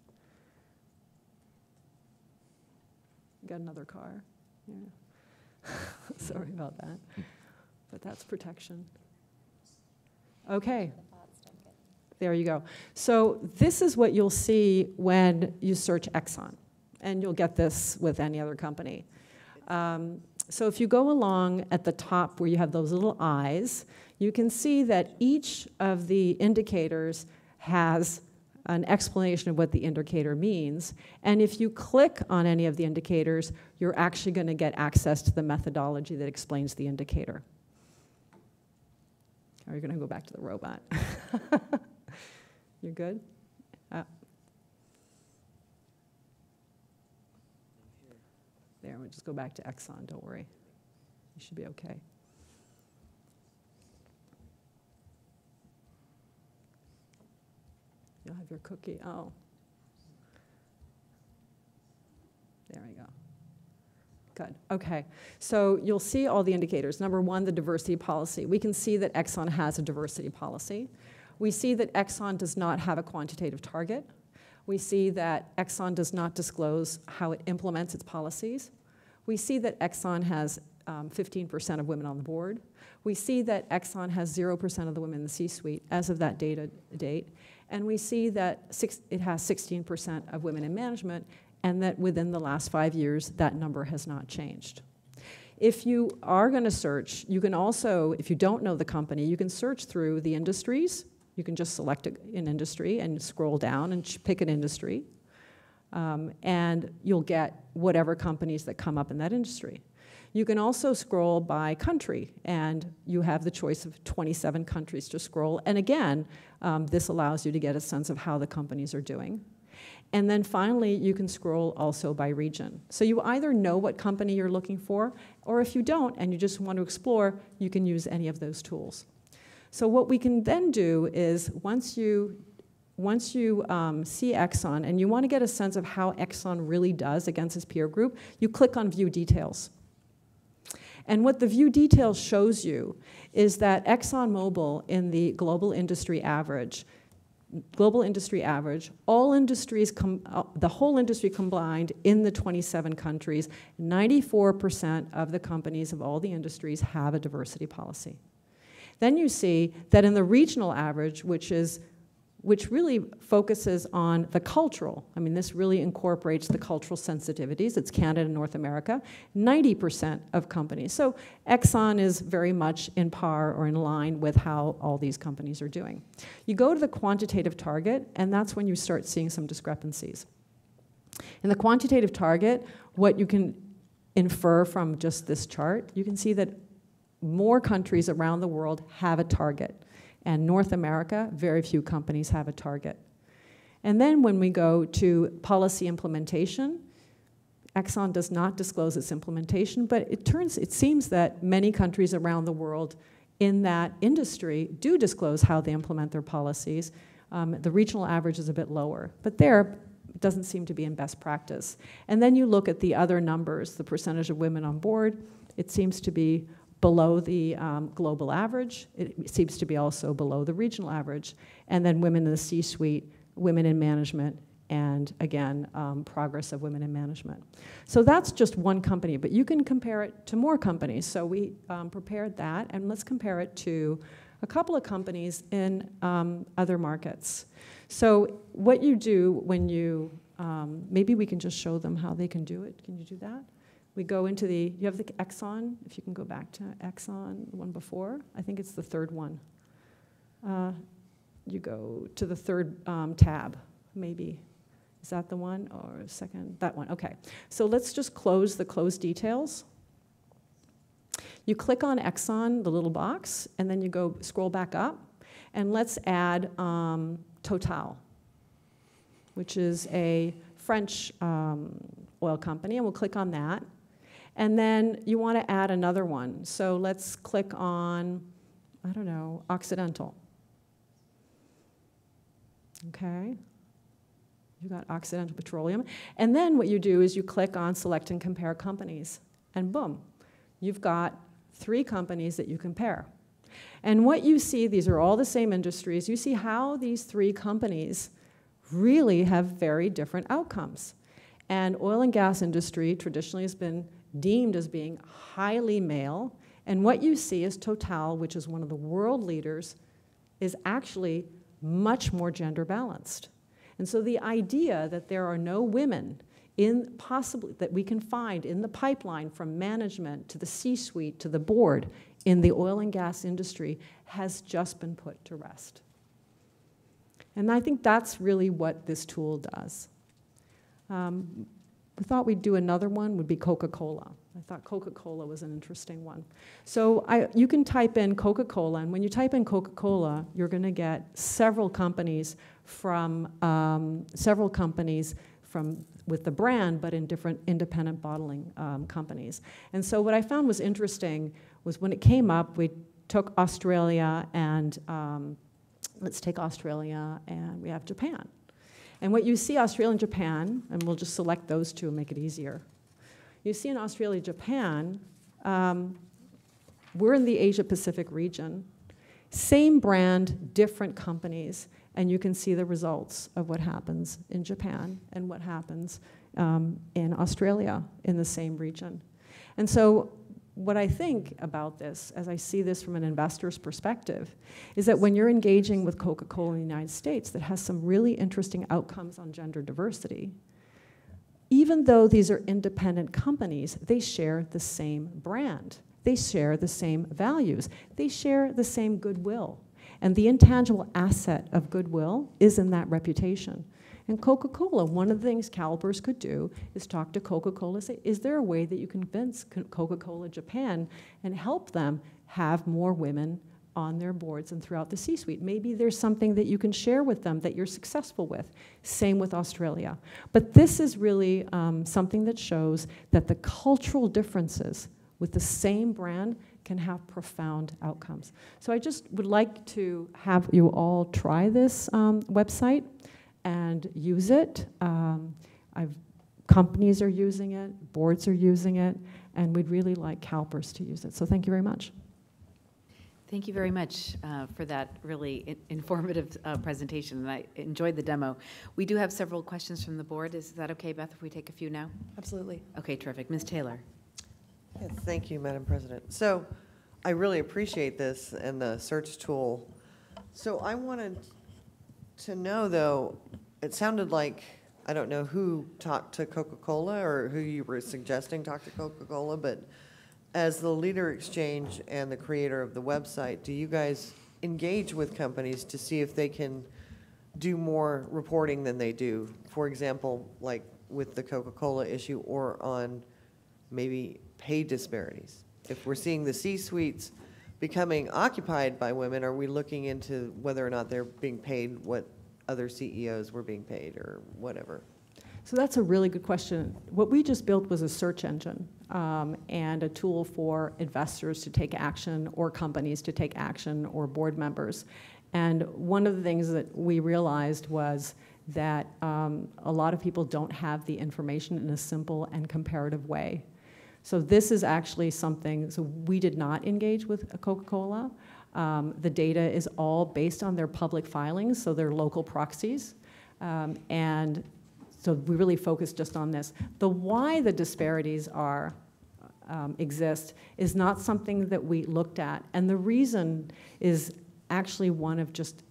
Got another car. Yeah. Sorry about that. But that's protection. Okay. There you go. So this is what you'll see when you search Exxon. And you'll get this with any other company. So if you go along at the top where you have those little eyes, you can see that each of the indicators has an explanation of what the indicator means. And if you click on any of the indicators, you're actually going to get access to the methodology that explains the indicator. Or you're going to go back to the robot. You're good? There, we'll just go back to Exxon, don't worry. You should be okay. You'll have your cookie. Oh. There we go. Good. Okay. So you'll see all the indicators. Number one, the diversity policy. We can see that Exxon has a diversity policy. We see that Exxon does not have a quantitative target. We see that Exxon does not disclose how it implements its policies. We see that Exxon has 15% of women on the board. We see that Exxon has 0% of the women in the C-suite as of that date. And we see that it has 16% of women in management, and that within the last 5 years, that number has not changed. If you are going to search, you can also, if you don't know the company, you can search through the industries. You can just select an industry and scroll down and pick an industry. And you'll get whatever companies that come up in that industry. You can also scroll by country, and you have the choice of 27 countries to scroll. And again, this allows you to get a sense of how the companies are doing. And then finally, you can scroll also by region. So you either know what company you're looking for, or if you don't and you just want to explore, you can use any of those tools. So what we can then do is once you see Exxon and you want to get a sense of how Exxon really does against its peer group, you click on View Details. And what the View Details shows you is that ExxonMobil in the global industry average, all industries, the whole industry combined in the 27 countries, 94% of the companies of all the industries have a diversity policy. Then you see that in the regional average, which really focuses on the cultural, I mean, this really incorporates the cultural sensitivities, it's Canada and North America, 90% of companies. So Exxon is very much in par or in line with how all these companies are doing. You go to the quantitative target, and that's when you start seeing some discrepancies. In the quantitative target, what you can infer from just this chart, you can see that more countries around the world have a target. And North America, very few companies have a target. And then when we go to policy implementation, Exxon does not disclose its implementation, but it seems that many countries around the world in that industry do disclose how they implement their policies. The regional average is a bit lower, but there it doesn't seem to be in best practice. And then you look at the other numbers, the percentage of women on board, it seems to be below the global average. It seems to be also below the regional average. And then women in the C-suite, women in management, and again, progress of women in management. So that's just one company, but you can compare it to more companies. So we prepared that, and let's compare it to a couple of companies in other markets. So what you do when you, maybe we can just show them how they can do it. Can you do that? We go into the, you have the Exxon, if you can go back to Exxon, the one before. I think it's the third one. You go to the third tab, maybe. Is that the one, or second? That one, okay. So let's just close the close details. You click on Exxon, the little box, and then you go scroll back up, and let's add Total, which is a French oil company, and we'll click on that. And then you want to add another one. So let's click on, I don't know, Occidental. Okay. You got Occidental Petroleum. And then what you do is you click on Select and Compare Companies. And boom, you've got 3 companies that you compare. And what you see, these are all the same industries, you see how these 3 companies really have very different outcomes. And oil and gas industry traditionally has been deemed as being highly male. And what you see is Total, which is one of the world leaders, is actually much more gender balanced. And so the idea that there are no women that we can find in the pipeline from management to the C-suite to the board in the oil and gas industry has just been put to rest. And I think that's really what this tool does. We thought we'd do another one, would be Coca-Cola. I thought Coca-Cola was an interesting one. So you can type in Coca-Cola, and when you type in Coca-Cola, you're going to get several companies with the brand, but in different independent bottling companies. And so what I found was interesting was when it came up, we took Australia and let's take Australia, and we have Japan. And what you see, Australia and Japan, and we'll just select those 2 and make it easier. You see in Australia, Japan, we're in the Asia-Pacific region. Same brand, different companies, and you can see the results of what happens in Japan and what happens in Australia in the same region. And so what I think about this, as I see this from an investor's perspective, is that when you're engaging with Coca-Cola in the United States that has some really interesting outcomes on gender diversity, even though these are independent companies, they share the same brand. They share the same values. They share the same goodwill. And the intangible asset of goodwill is in that reputation. And Coca-Cola, one of the things CalPERS could do is talk to Coca-Cola and say, is there a way that you can convince Coca-Cola Japan and help them have more women on their boards and throughout the C-suite? Maybe there's something that you can share with them that you're successful with. Same with Australia. But this is really something that shows that the cultural differences with the same brand can have profound outcomes. So I just would like to have you all try this website and use it. Companies are using it, boards are using it, and we'd really like CalPERS to use it. So thank you very much. Thank you very much for that really informative presentation, and I enjoyed the demo. We do have several questions from the board. Is that okay, Beth, if we take a few now? Absolutely. Okay, terrific. Ms. Taylor. Yes, thank you, Madam President. So I really appreciate this and the search tool. So I wanted to know, though, it sounded like, I don't know who talked to Coca-Cola or who you were suggesting talked to Coca-Cola, but as the Leader Exchange and the creator of the website, do you guys engage with companies to see if they can do more reporting than they do? For example, like with the Coca-Cola issue, or on maybe pay disparities? If we're seeing the C-suites becoming occupied by women, are we looking into whether or not they're being paid what other CEOs were being paid or whatever? So that's a really good question. What we just built was a search engine and a tool for investors to take action, or companies to take action, or board members. And one of the things that we realized was that a lot of people don't have the information in a simple and comparative way. So this is actually something, so we did not engage with Coca-Cola. The data is all based on their public filings, so they're local proxies. And so we really focused just on this. The why the disparities are exist is not something that we looked at. And the reason is actually one of just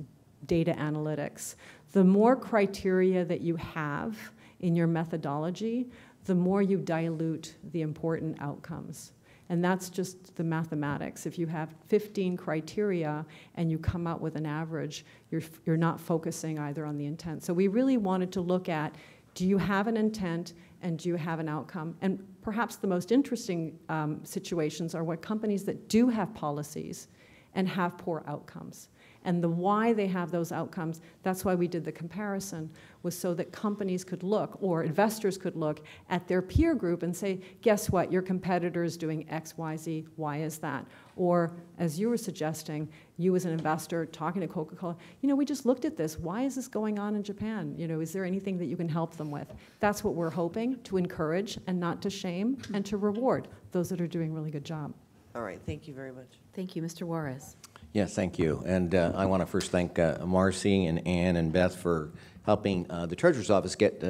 data analytics. The more criteria that you have in your methodology, the more you dilute the important outcomes. And that's just the mathematics. If you have 15 criteria and you come out with an average, you're not focusing either on the intent. So we really wanted to look at, do you have an intent and do you have an outcome? And perhaps the most interesting situations are what companies that do have policies and have poor outcomes. And the why they have those outcomes, that's why we did the comparison, was so that companies could look, or investors could look at their peer group and say, guess what, your competitor is doing X, Y, Z, why is that? Or, as you were suggesting, you as an investor talking to Coca-Cola, you know, we just looked at this, why is this going on in Japan? You know, is there anything that you can help them with? That's what we're hoping, to encourage and not to shame, and to reward those that are doing a really good job. All right, thank you very much. Thank you. Mr. Juarez. Yes, thank you. And I want to first thank Marcy and Ann and Beth for helping the Treasurer's Office get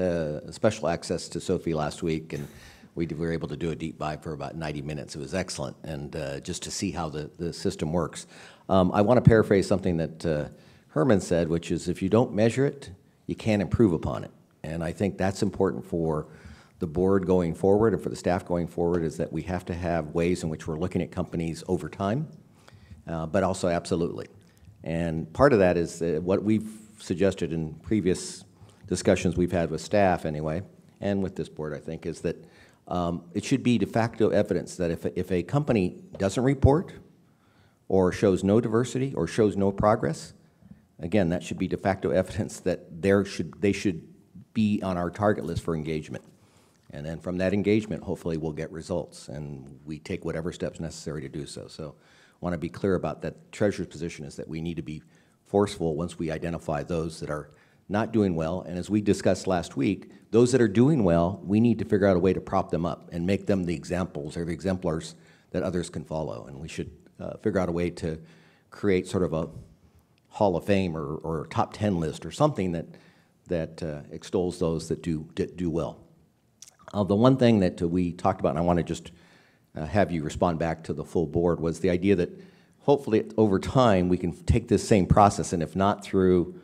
special access to Sophie last week. And we were able to do a deep dive for about 90 minutes. It was excellent, and just to see how the system works. I want to paraphrase something that Herman said, which is if you don't measure it, you can't improve upon it. And I think that's important for the board going forward and for the staff going forward, is that we have to have ways in which we're looking at companies over time. But also absolutely. And part of that is what we've suggested in previous discussions we've had with staff anyway, and with this board, I think, is that it should be de facto evidence that if a company doesn't report or shows no diversity or shows no progress, again, that should be de facto evidence that they should be on our target list for engagement. And then from that engagement, hopefully we'll get results, and we take whatever steps necessary to do so. So I want to be clear about that. Treasurer's position is that we need to be forceful once we identify those that are not doing well. And as we discussed last week, those that are doing well, we need to figure out a way to prop them up and make them the examples or the exemplars that others can follow. And we should figure out a way to create sort of a Hall of Fame or top 10 list or something that extols those that do well. The one thing that we talked about, and I want to just have you respond back to the full board, was the idea that hopefully over time we can take this same process, and if not through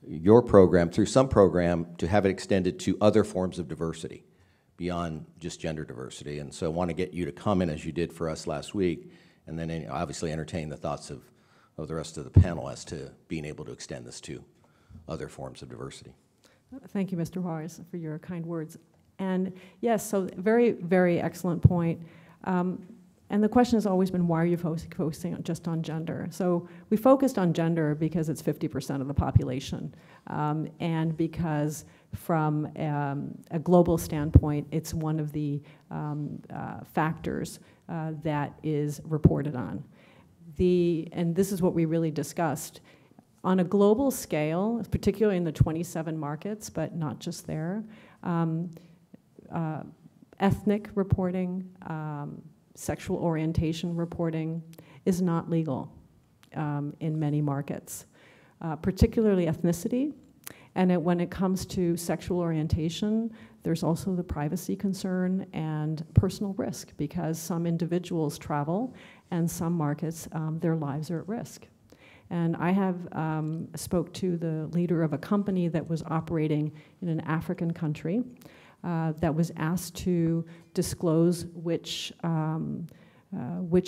your program, through some program, to have it extended to other forms of diversity beyond just gender diversity. And so I want to get you to comment as you did for us last week, and then obviously entertain the thoughts of the rest of the panel as to being able to extend this to other forms of diversity. Thank you, Mr. Juarez, for your kind words. And yes, so very, very excellent point. And the question has always been, why are you focusing just on gender? So we focused on gender because it's 50% of the population, and because from a global standpoint, it's one of the factors that is reported on. And this is what we really discussed. On a global scale, particularly in the 27 markets, but not just there, ethnic reporting, sexual orientation reporting is not legal in many markets, particularly ethnicity. And when it comes to sexual orientation, there's also the privacy concern and personal risk, because some individuals travel and some markets, their lives are at risk. And I have spoke to the leader of a company that was operating in an African country that was asked to disclose which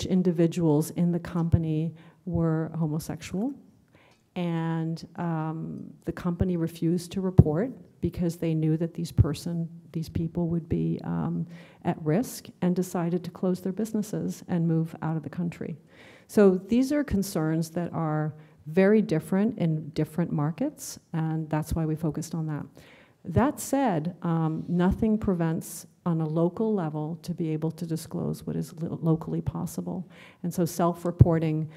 individuals in the company were homosexual. And the company refused to report because they knew that these people would be at risk, and decided to close their businesses and move out of the country. So these are concerns that are very different in different markets, and that's why we focused on that. That said, nothing prevents on a local level to be able to disclose what is locally possible. And so self-reporting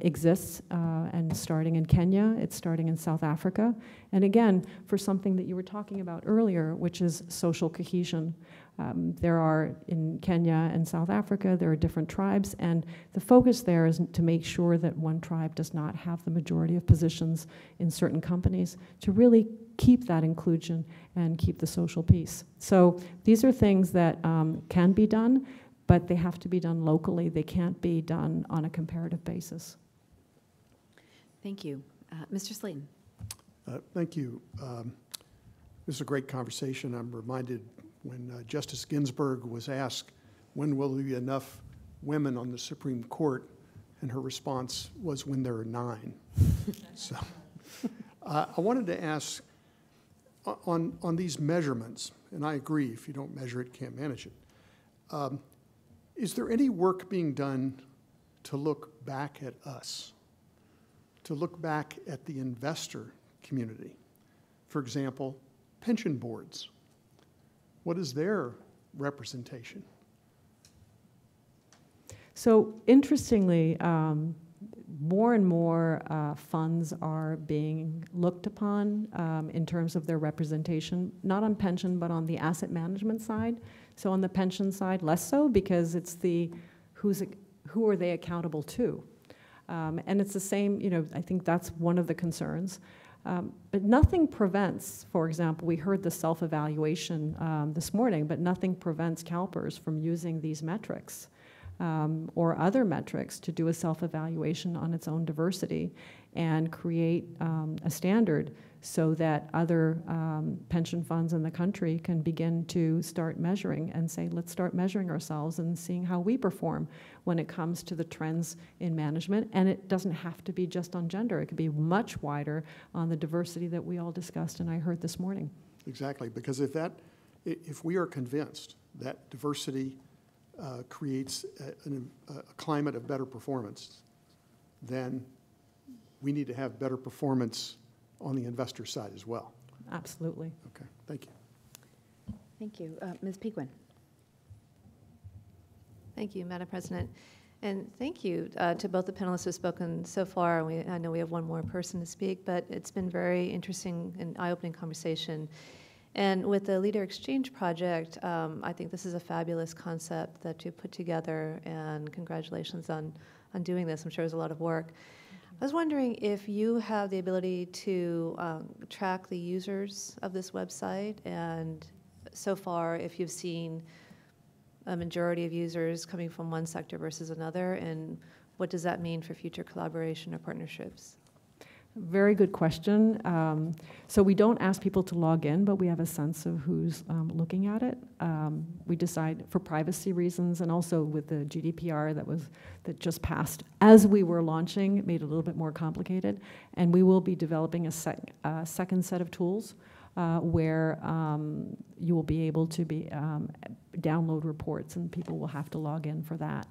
exists, and starting in Kenya, it's starting in South Africa. And again, for something that you were talking about earlier, which is social cohesion. There are, in Kenya and South Africa, there are different tribes, and the focus there is to make sure that one tribe does not have the majority of positions in certain companies, to really keep that inclusion and keep the social peace. So these are things that can be done, but they have to be done locally. They can't be done on a comparative basis. Thank you. Mr. Slayton. Thank you. This is a great conversation. I'm reminded when Justice Ginsburg was asked, when will there be enough women on the Supreme Court? And her response was, when there are 9. So I wanted to ask, on these measurements, and I agree, if you don't measure it, can't manage it. Is there any work being done to look back at us, to look back at the investor community? For example, pension boards. What is their representation? So interestingly, more and more funds are being looked upon in terms of their representation, not on pension, but on the asset management side. So on the pension side, less so, because it's the who are they accountable to? And it's the same, you know, I think that's one of the concerns. But nothing prevents, for example, we heard the self-evaluation this morning, but nothing prevents CalPERS from using these metrics or other metrics to do a self-evaluation on its own diversity and create a standard so that other pension funds in the country can begin to start measuring and say, let's start measuring ourselves and seeing how we perform when it comes to the trends in management. And it doesn't have to be just on gender. It could be much wider on the diversity that we all discussed and I heard this morning. Exactly, because if we are convinced that diversity creates a climate of better performance, then we need to have better performance on the investor side as well. Absolutely. Okay, thank you. Thank you. Ms. Pequin. Thank you, Madam President. And thank you to both the panelists who have spoken so far. I know we have one more person to speak, but it's been very interesting and eye-opening conversation. And with the Leader Exchange Project, I think this is a fabulous concept that you put together, and congratulations on doing this. I'm sure it was a lot of work. I was wondering if you have the ability to track the users of this website, and so far if you've seen a majority of users coming from one sector versus another, and what does that mean for future collaboration or partnerships? Very good question. So we don't ask people to log in, but we have a sense of who's looking at it. We decide for privacy reasons, and also with the GDPR that just passed as we were launching, it made it a little bit more complicated. And we will be developing a second set of tools where you will be able to download reports, and people will have to log in for that.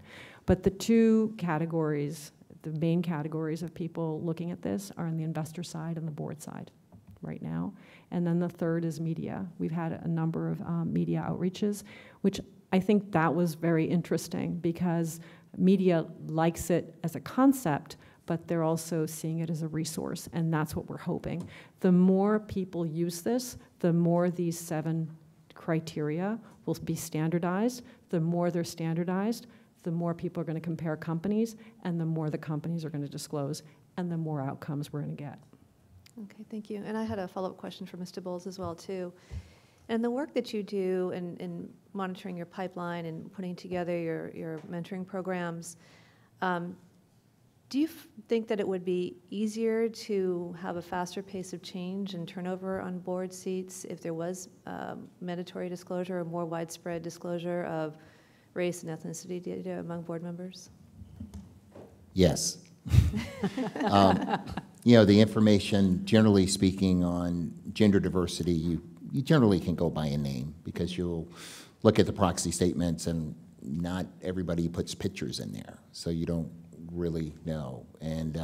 But the two categories, the main categories of people looking at this are on the investor side and the board side right now. And then the third is media. We've had a number of media outreaches, which I think that was very interesting because media likes it as a concept, but they're also seeing it as a resource, and that's what we're hoping. The more people use this, the more these 7 criteria will be standardized. The more they're standardized, the more people are going to compare companies, and the more the companies are going to disclose, and the more outcomes we're going to get. Okay, thank you. And I had a follow-up question for Mr. Bowles as well, too. And the work that you do in monitoring your pipeline and putting together your mentoring programs, do you think that it would be easier to have a faster pace of change and turnover on board seats if there was mandatory disclosure or more widespread disclosure of race and ethnicity data among board members? Yes. You know, the information, generally speaking, on gender diversity, you generally can go by a name because you'll look at the proxy statements and not everybody puts pictures in there, so you don't really know. And,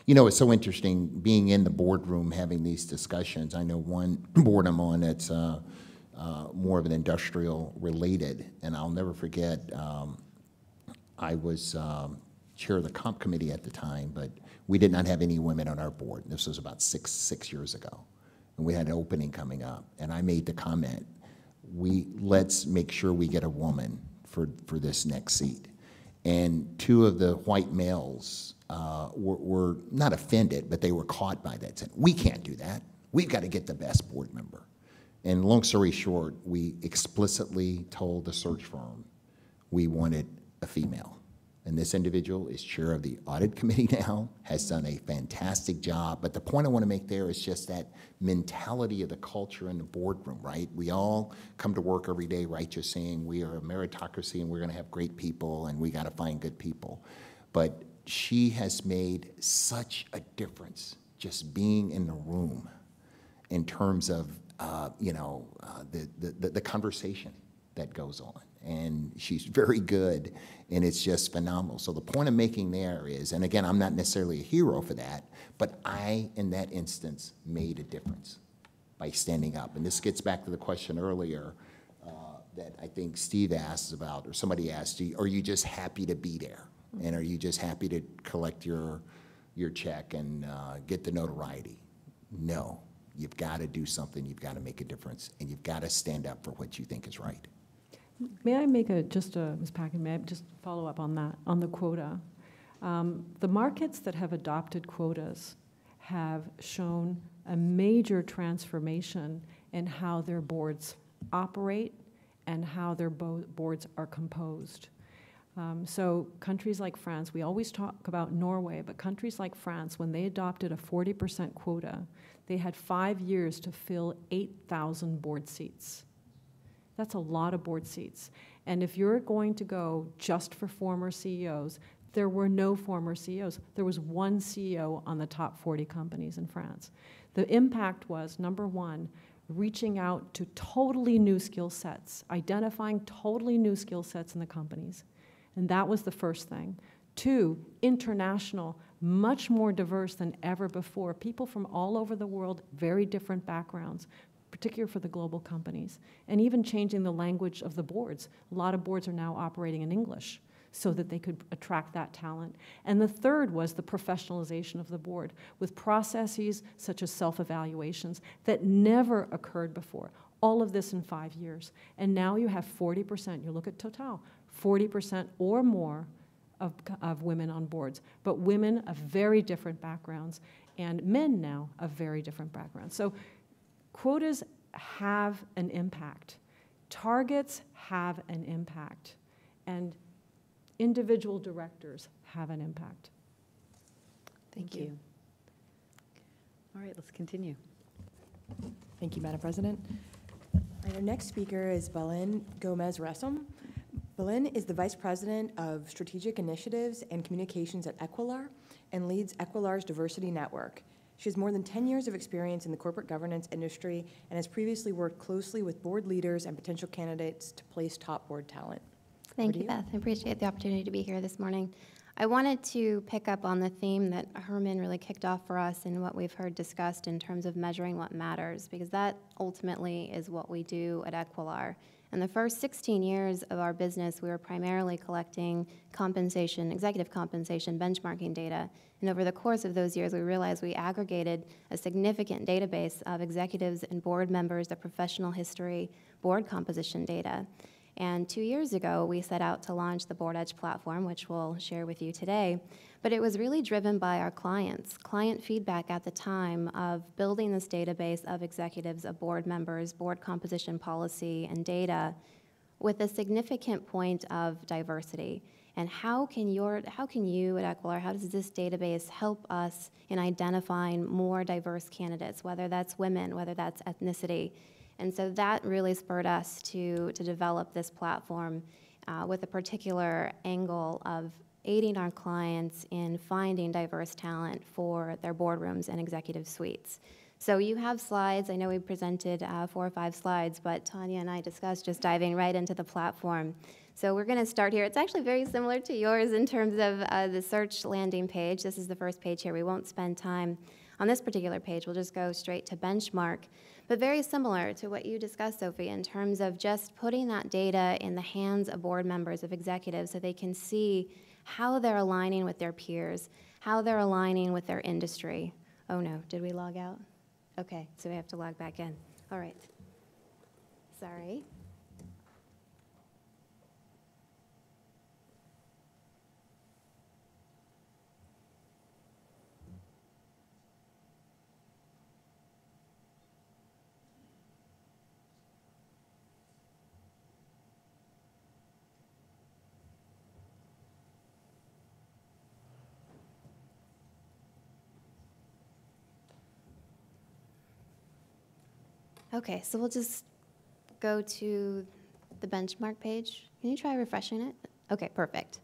you know, it's so interesting being in the boardroom having these discussions. I know one board I'm on that's more of an industrial related, and I'll never forget, I was chair of the comp committee at the time, but we did not have any women on our board. This was about six years ago, and we had an opening coming up, and I made the comment, let's make sure we get a woman for this next seat. And 2 of the white males were not offended, but they were caught by that, saying, we can't do that. We've got to get the best board member. And long story short, we explicitly told the search firm we wanted a female. And this individual is chair of the audit committee now, has done a fantastic job. But the point I want to make there is just that mentality of the culture in the boardroom, right? We all come to work every day, right, just saying we are a meritocracy and we're going to have great people and we got to find good people. But she has made such a difference just being in the room in terms of, the conversation that goes on. And she's very good, and it's just phenomenal. So the point I'm making there is, and again, I'm not necessarily a hero for that, but I, in that instance, made a difference by standing up. And this gets back to the question earlier that I think Steve asked about, or somebody asked, are you just happy to be there? And are you just happy to collect your check and get the notoriety? No. You've got to do something. You've got to make a difference, and you've got to stand up for what you think is right. May I make Ms. Packen, may I just follow up on that, on the quota? The markets that have adopted quotas have shown a major transformation in how their boards operate and how their boards are composed. So countries like France, we always talk about Norway, but countries like France, when they adopted a 40% quota, they had 5 years to fill 8,000 board seats. That's a lot of board seats. And if you're going to go just for former CEOs, there were no former CEOs. There was one CEO on the top 40 companies in France. The impact was, number one, reaching out to totally new skill sets, identifying totally new skill sets in the companies. And that was the first thing. Two, international, much more diverse than ever before. People from all over the world, very different backgrounds, particularly for the global companies. And even changing the language of the boards. A lot of boards are now operating in English so that they could attract that talent. And the third was the professionalization of the board with processes such as self-evaluations that never occurred before. All of this in 5 years. And now you have 40%, you look at Total, 40% or more of women on boards, but women of very different backgrounds and men now of very different backgrounds. So quotas have an impact. Targets have an impact. And individual directors have an impact. Thank you. All right, let's continue. Thank you, Madam President. Our next speaker is Belen Gomez-Resum. Belen is the Vice President of Strategic Initiatives and Communications at Equilar and leads Equilar's Diversity Network. She has more than 10 years of experience in the corporate governance industry and has previously worked closely with board leaders and potential candidates to place top board talent. Thank you, Beth. I appreciate the opportunity to be here this morning. I wanted to pick up on the theme that Herman really kicked off for us and what we've heard discussed in terms of measuring what matters, because that ultimately is what we do at Equilar. In the first 16 years of our business, we were primarily collecting compensation, executive compensation benchmarking data. And over the course of those years, we realized we aggregated a significant database of executives and board members, their professional history, board composition data. And 2 years ago, we set out to launch the Board Edge platform, which we'll share with you today. But it was really driven by our clients, client feedback at the time of building this database of executives, of board members, board composition policy, and data with a significant point of diversity. And how can you at Equilar, how does this database help us in identifying more diverse candidates, whether that's women, whether that's ethnicity? And so that really spurred us to develop this platform with a particular angle of aiding our clients in finding diverse talent for their boardrooms and executive suites. So you have slides. I know we presented 4 or 5 slides, but Tanya and I discussed just diving right into the platform. So we're going to start here. It's actually very similar to yours in terms of the search landing page. This is the first page here. We won't spend time on this particular page. We'll just go straight to benchmark. But very similar to what you discussed, Sophie, in terms of just putting that data in the hands of board members, of executives, so they can see how they're aligning with their peers, how they're aligning with their industry. Oh no, did we log out? Okay, so we have to log back in. All right. Sorry. Okay, so we'll just go to the benchmark page. Can you try refreshing it? Okay, perfect.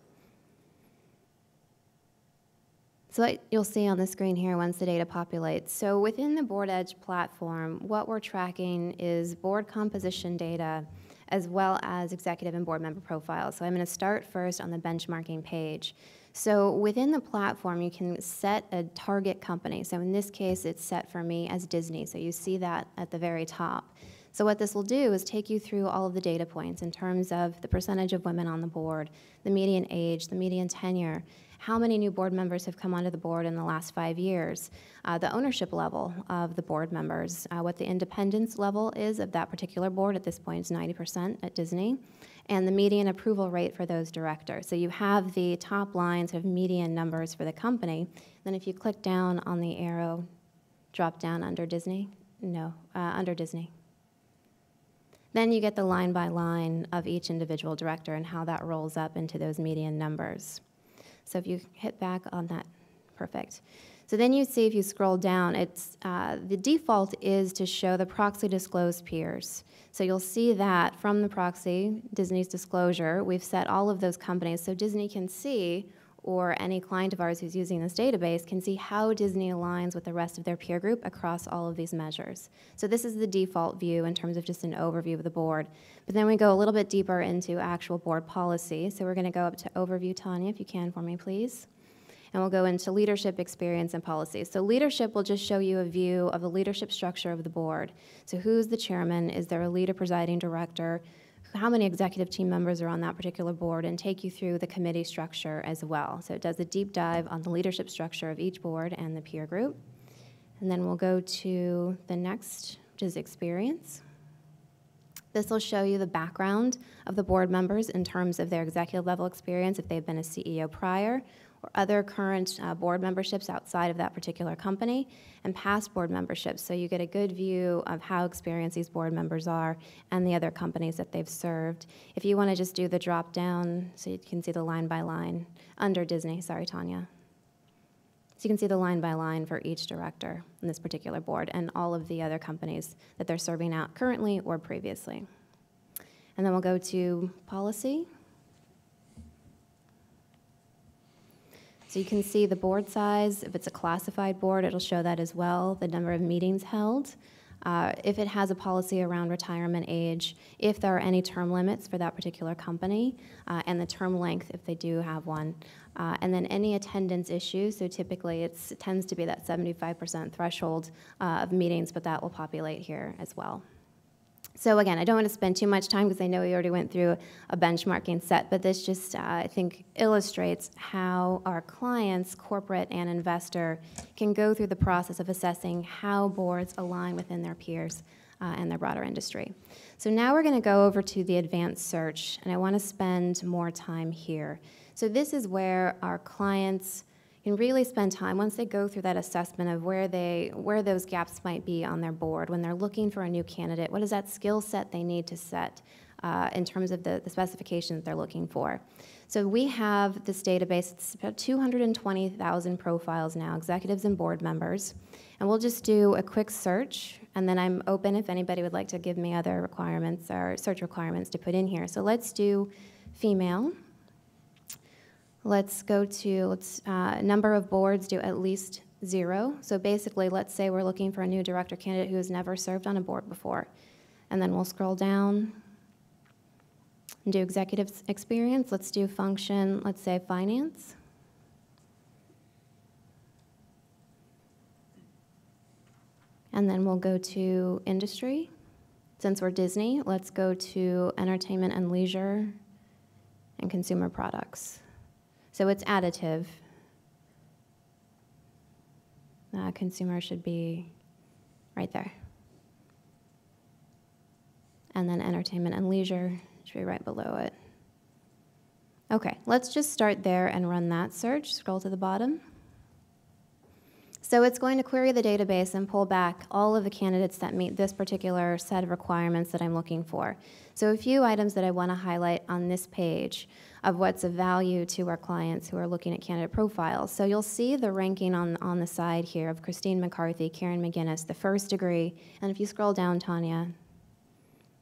So what you'll see on the screen here once the data populates. So within the Board Edge platform, what we're tracking is board composition data as well as executive and board member profiles. So I'm going to start first on the benchmarking page. So within the platform, you can set a target company. So in this case, it's set for me as Disney. So you see that at the very top. So what this will do is take you through all of the data points in terms of the percentage of women on the board, the median age, the median tenure, how many new board members have come onto the board in the last 5 years, the ownership level of the board members, what the independence level is of that particular board. At this point, it's 90% at Disney, and the median approval rate for those directors. So you have the top lines of median numbers for the company. Then if you click down on the arrow, drop down under Disney, under Disney. Then you get the line by line of each individual director and how that rolls up into those median numbers. So if you hit back on that, perfect. So then you see if you scroll down, it's the default is to show the proxy disclosed peers. So you'll see that from the proxy, Disney's disclosure, we've set all of those companies so Disney can see, or any client of ours who's using this database can see how Disney aligns with the rest of their peer group across all of these measures. So this is the default view in terms of just an overview of the board. But then we go a little bit deeper into actual board policy. So we're going to go up to overview, Tanya, if you can for me, please. And we'll go into leadership experience and policy. So leadership will just show you a view of the leadership structure of the board. So who's the chairman? Is there a lead or presiding director? How many executive team members are on that particular board, and take you through the committee structure as well. So it does a deep dive on the leadership structure of each board and the peer group. And then we'll go to the next, which is experience. This will show you the background of the board members in terms of their executive level experience, if they've been a CEO prior, or other current board memberships outside of that particular company, and past board memberships. So you get a good view of how experienced these board members are and the other companies that they've served. If you want to just do the drop down, so you can see the line by line, under Disney, sorry, Tanya. So you can see the line by line for each director in this particular board and all of the other companies that they're serving out currently or previously. And then we'll go to policy. So you can see the board size. If it's a classified board, it'll show that as well, the number of meetings held. If it has a policy around retirement age, if there are any term limits for that particular company, and the term length if they do have one. And then any attendance issues, so typically it tends to be that 75% threshold of meetings, but that will populate here as well. So again, I don't want to spend too much time because I know we already went through a benchmarking set, but this just, I think, illustrates how our clients, corporate and investor, can go through the process of assessing how boards align within their peers and their broader industry. So now we're going to go over to the advanced search, and I want to spend more time here. So this is where our clients can really spend time once they go through that assessment of where those gaps might be on their board when they're looking for a new candidate. What is that skill set they need to set in terms of the specifications they're looking for? So we have this database. It's about 220,000 profiles now, executives and board members. And we'll just do a quick search, and then I'm open if anybody would like to give me other requirements or search requirements to put in here. So let's do female. Let's go to number of boards, do at least 0. So basically, let's say we're looking for a new director candidate who has never served on a board before. And then we'll scroll down and do executive experience. Let's do function, let's say finance. And then we'll go to industry. Since we're Disney, let's go to entertainment and leisure and consumer products. So it's additive. Consumer should be right there. And then entertainment and leisure should be right below it. Okay, let's just start there and run that search. Scroll to the bottom. So it's going to query the database and pull back all of the candidates that meet this particular set of requirements that I'm looking for. So a few items that I want to highlight on this page of what's of value to our clients who are looking at candidate profiles. So you'll see the ranking on the side here of Christine McCarthy, Karen McGinnis, the first degree, and if you scroll down, Tanya,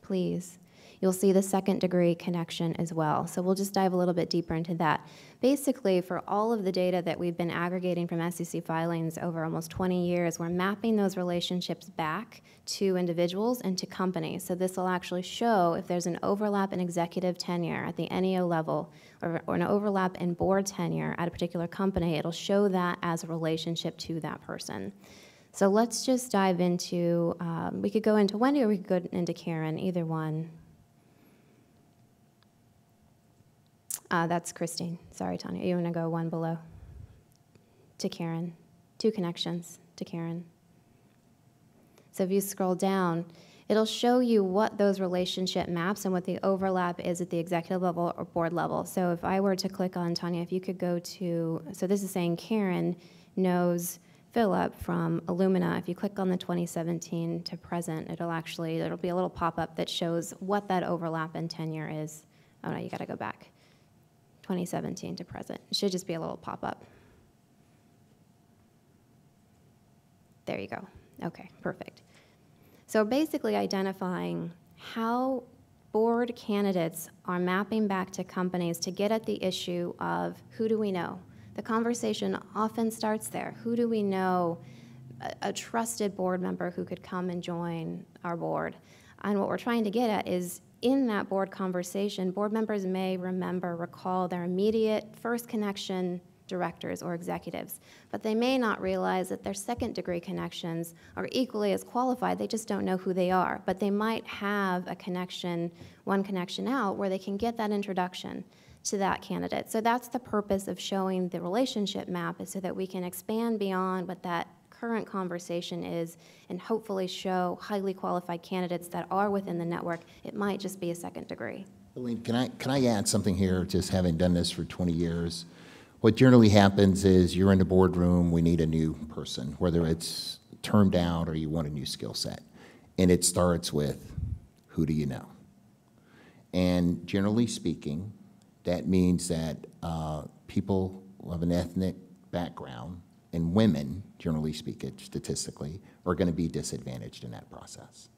please, you'll see the second degree connection as well. So we'll just dive a little bit deeper into that. Basically, for all of the data that we've been aggregating from SEC filings over almost 20 years, we're mapping those relationships back to individuals and to companies. So this will actually show if there's an overlap in executive tenure at the NEO level or an overlap in board tenure at a particular company, it'll show that as a relationship to that person. So let's just dive into, we could go into Wendy or we could go into Karen, either one. That's Christine. Sorry, Tanya. You want to go one below? To Karen. 2 connections to Karen. So if you scroll down, it'll show you what those relationship maps and what the overlap is at the executive level or board level. So if I were to click on, Tanya, if you could go to, so this is saying Karen knows Philip from Illumina. If you click on the 2017 to present, it'll be a little pop-up that shows what that overlap in tenure is. Oh no, you gotta go back. 2017 to present. It should just be a little pop-up. There you go. Okay, perfect. So basically identifying how board candidates are mapping back to companies to get at the issue of who do we know? The conversation often starts there. Who do we know, a trusted board member who could come and join our board? And what we're trying to get at is in that board conversation, board members may recall their immediate first connection directors or executives, but they may not realize that their second degree connections are equally as qualified. They just don't know who they are, but they might have a connection, one connection out, where they can get that introduction to that candidate. So that's the purpose of showing the relationship map, is so that we can expand beyond what that current conversation is and hopefully show highly qualified candidates that are within the network. It might just be a second degree. Elaine, can I add something here, just having done this for 20 years? What generally happens is you're in the boardroom, we need a new person, whether it's termed out or you want a new skill set. And it starts with, who do you know? And generally speaking, that means that people of an ethnic background and women, generally speaking, statistically, are going to be disadvantaged in that process.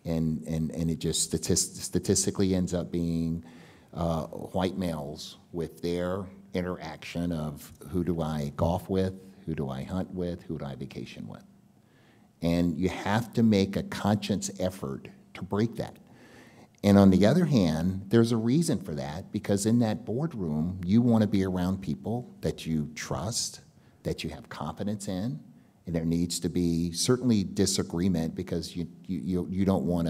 And it just statistically ends up being white males with their interaction of who do I golf with, who do I hunt with, who do I vacation with. And you have to make a conscious effort to break that. And on the other hand, there's a reason for that, because in that boardroom, you want to be around people that you trust, that you have confidence in, and there needs to be certainly disagreement, because you don't want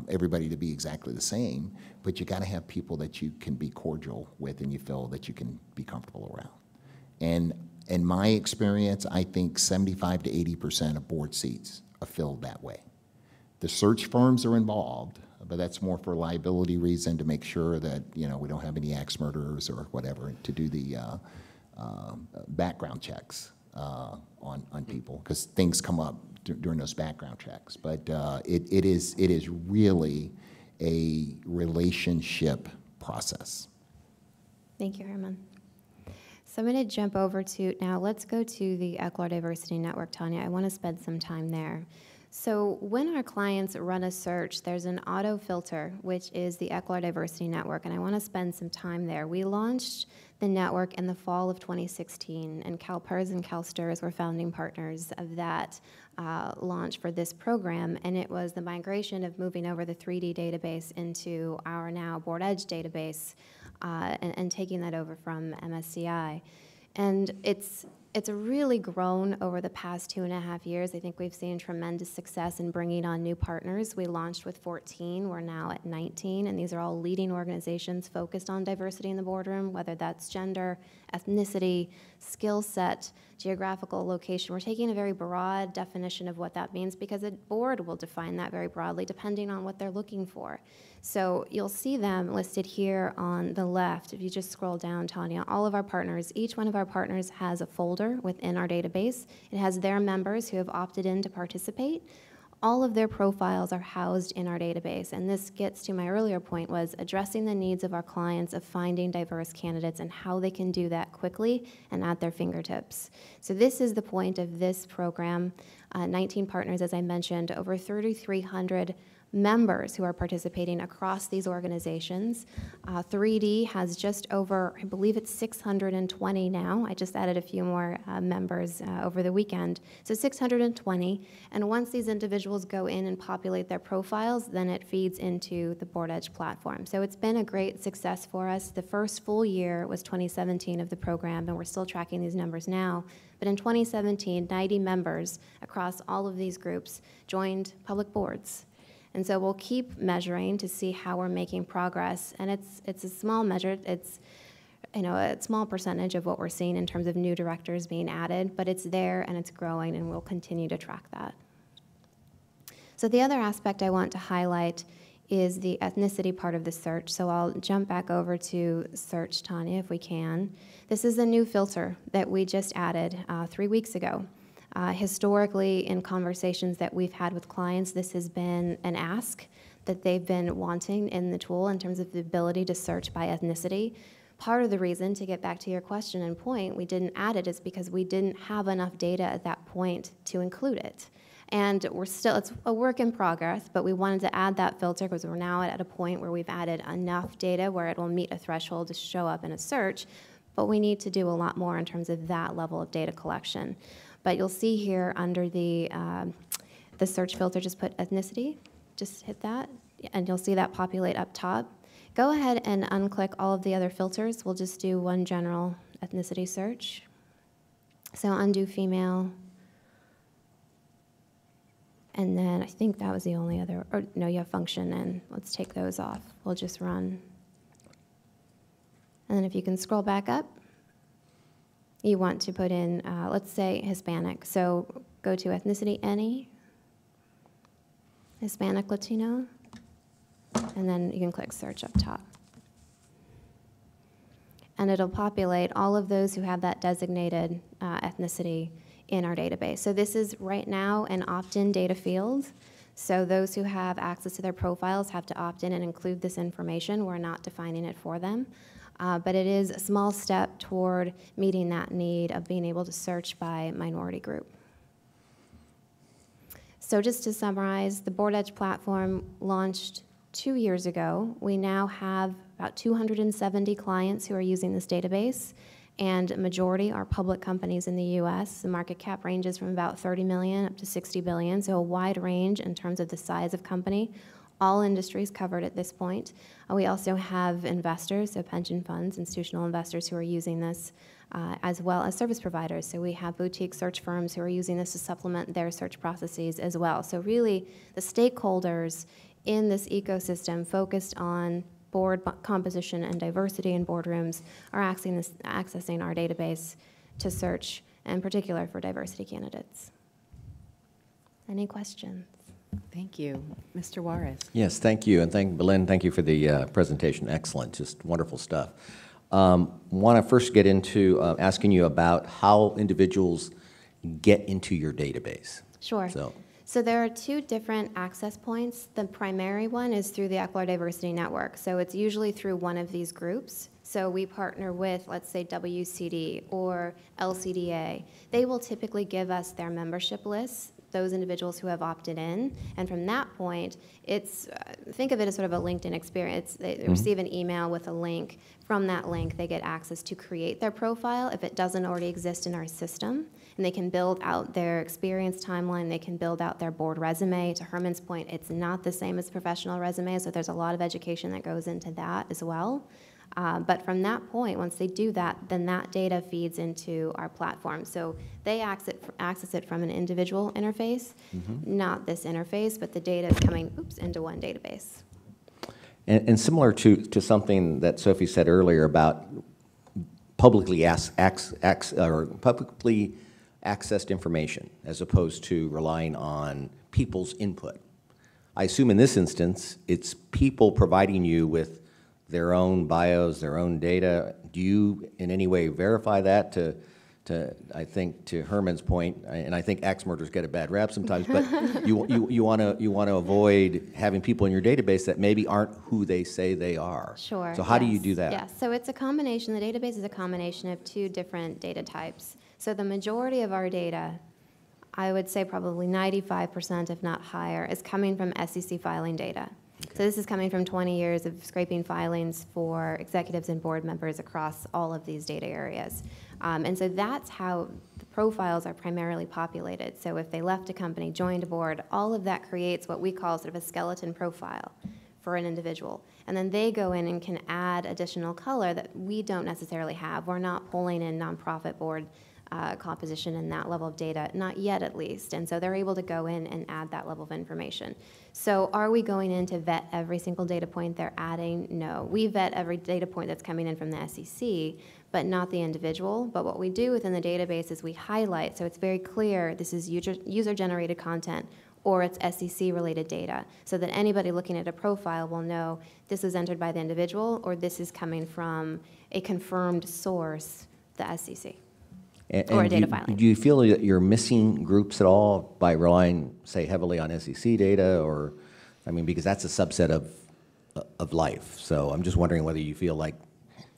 everybody to be exactly the same, but you got to have people that you can be cordial with and you feel that you can be comfortable around. And in my experience, I think 75 to 80% of board seats are filled that way. The search firms are involved, but that's more for liability reason, to make sure that we don't have any axe murderers or whatever, to do the background checks on people, because things come up during those background checks. But it is really a relationship process. Thank you, Herman. So I'm going to jump over to, now let's go to the Eqular Diversity Network, Tanya. I want to spend some time there. So when our clients run a search, there's an auto filter, which is the Eqular Diversity Network, and I want to spend some time there. We launched the network in the fall of 2016, and CalPERS and CalSTRS were founding partners of that launch for this program, and it was the migration of moving over the 3D database into our now Board Edge database and taking that over from MSCI. And it's really grown over the past 2.5 years. I think we've seen tremendous success in bringing on new partners. We launched with 14, we're now at 19, and these are all leading organizations focused on diversity in the boardroom, whether that's gender, ethnicity, skill set, geographical location. We're taking a very broad definition of what that means, because a board will define that very broadly depending on what they're looking for. So you'll see them listed here on the left. If you just scroll down, Tanya, all of our partners, each one of our partners has a folder within our database. It has their members who have opted in to participate. all of their profiles are housed in our database. And this gets to my earlier point, was addressing the needs of our clients of finding diverse candidates and how they can do that quickly and at their fingertips. So this is the point of this program. 19 partners, as I mentioned, over 3,300 members who are participating across these organizations. 3D has just over, I believe it's 620 now. I just added a few more members over the weekend. So 620, and once these individuals go in and populate their profiles, then it feeds into the Board Edge platform. So it's been a great success for us. The first full year was 2017 of the program, and we're still tracking these numbers now. But in 2017, 90 members across all of these groups joined public boards. And so we'll keep measuring to see how we're making progress. And it's a small measure. It's a small percentage of what we're seeing in terms of new directors being added, but it's there and it's growing, and we'll continue to track that. So the other aspect I want to highlight is the ethnicity part of the search. So I'll jump back over to search, Tanya, if we can. This is a new filter that we just added 3 weeks ago. Historically, in conversations that we've had with clients, this has been an ask that they've been wanting in the tool in terms of the ability to search by ethnicity. Part of the reason, to get back to your question and point, we didn't add it is because we didn't have enough data at that point to include it. And it's a work in progress, but we wanted to add that filter because we're now at a point where we've added enough data where it will meet a threshold to show up in a search, but we need to do a lot more in terms of that level of data collection. But you'll see here under the search filter, just put ethnicity, just hit that, and you'll see that populate up top. Go ahead and unclick all of the other filters. We'll just do one general ethnicity search. So undo female. And then I think that was the only other, or no, you have function, and let's take those off. We'll just run. And then if you can scroll back up, you want to put in, let's say, Hispanic. So go to ethnicity, any, Hispanic, Latino, and then you can click search up top. And it'll populate all of those who have that designated ethnicity in our database. So this is right now an opt-in data field. So those who have access to their profiles have to opt in and include this information. We're not defining it for them. But it is a small step toward meeting that need of being able to search by minority group. So just to summarize, the Board Edge platform launched 2 years ago. We now have about 270 clients who are using this database, and a majority are public companies in the US. The market cap ranges from about 30 million up to 60 billion, so a wide range in terms of the size of company. All industries covered at this point. We also have investors, so pension funds, institutional investors who are using this, as well as service providers. So we have boutique search firms who are using this to supplement their search processes as well. So really, the stakeholders in this ecosystem focused on board composition and diversity in boardrooms are accessing our database to search, in particular for diversity candidates. Any questions? Thank you. Mr. Juarez. Yes, thank you, and Belen, thank you for the presentation. Excellent, just wonderful stuff. Want to first get into asking you about how individuals get into your database. Sure. So there are two different access points. The primary one is through the Equalar Diversity Network. So it's usually through one of these groups. So we partner with, let's say, WCD or LCDA. They will typically give us their membership lists, those individuals who have opted in. And from that point, it's, think of it as sort of a LinkedIn experience. They receive an email with a link. From that link, they get access to create their profile if it doesn't already exist in our system. And they can build out their experience timeline. They can build out their board resume. To Herman's point, it's not the same as professional resume, so there's a lot of education that goes into that as well. But from that point, once they do that, then that data feeds into our platform. So they access it from an individual interface, not this interface, but the data is coming into one database. And similar to something that Sophie said earlier about publicly accessed information as opposed to relying on people's input. I assume in this instance, it's people providing you with their own bios, their own data. Do you in any way verify that to I think to Herman's point, and I think axe murders get a bad rap sometimes, but you want to avoid having people in your database that maybe aren't who they say they are. Sure. So how do you yes, do that? Yes. So it's a combination. The database is a combination of two different data types. So the majority of our data, I would say probably 95%, if not higher, is coming from SEC filing data. Okay. So this is coming from 20 years of scraping filings for executives and board members across all of these data areas. And so that's how the profiles are primarily populated. So if they left a company, joined a board, all of that creates what we call sort of a skeleton profile for an individual. And then they go in and can add additional color that we don't necessarily have. We're not pulling in nonprofit board composition in that level of data, not yet at least. And so they're able to go in and add that level of information. So are we going in to vet every single data point they're adding? No. We vet every data point that's coming in from the SEC, but not the individual. But what we do within the database is we highlight, so it's very clear this is user-generated content or it's SEC-related data, so that anybody looking at a profile will know this is entered by the individual or this is coming from a confirmed source, the SEC. Or a data filing. Do you feel that you're missing groups at all by relying, say, heavily on SEC data, or, I mean, because that's a subset of life. So I'm just wondering whether you feel like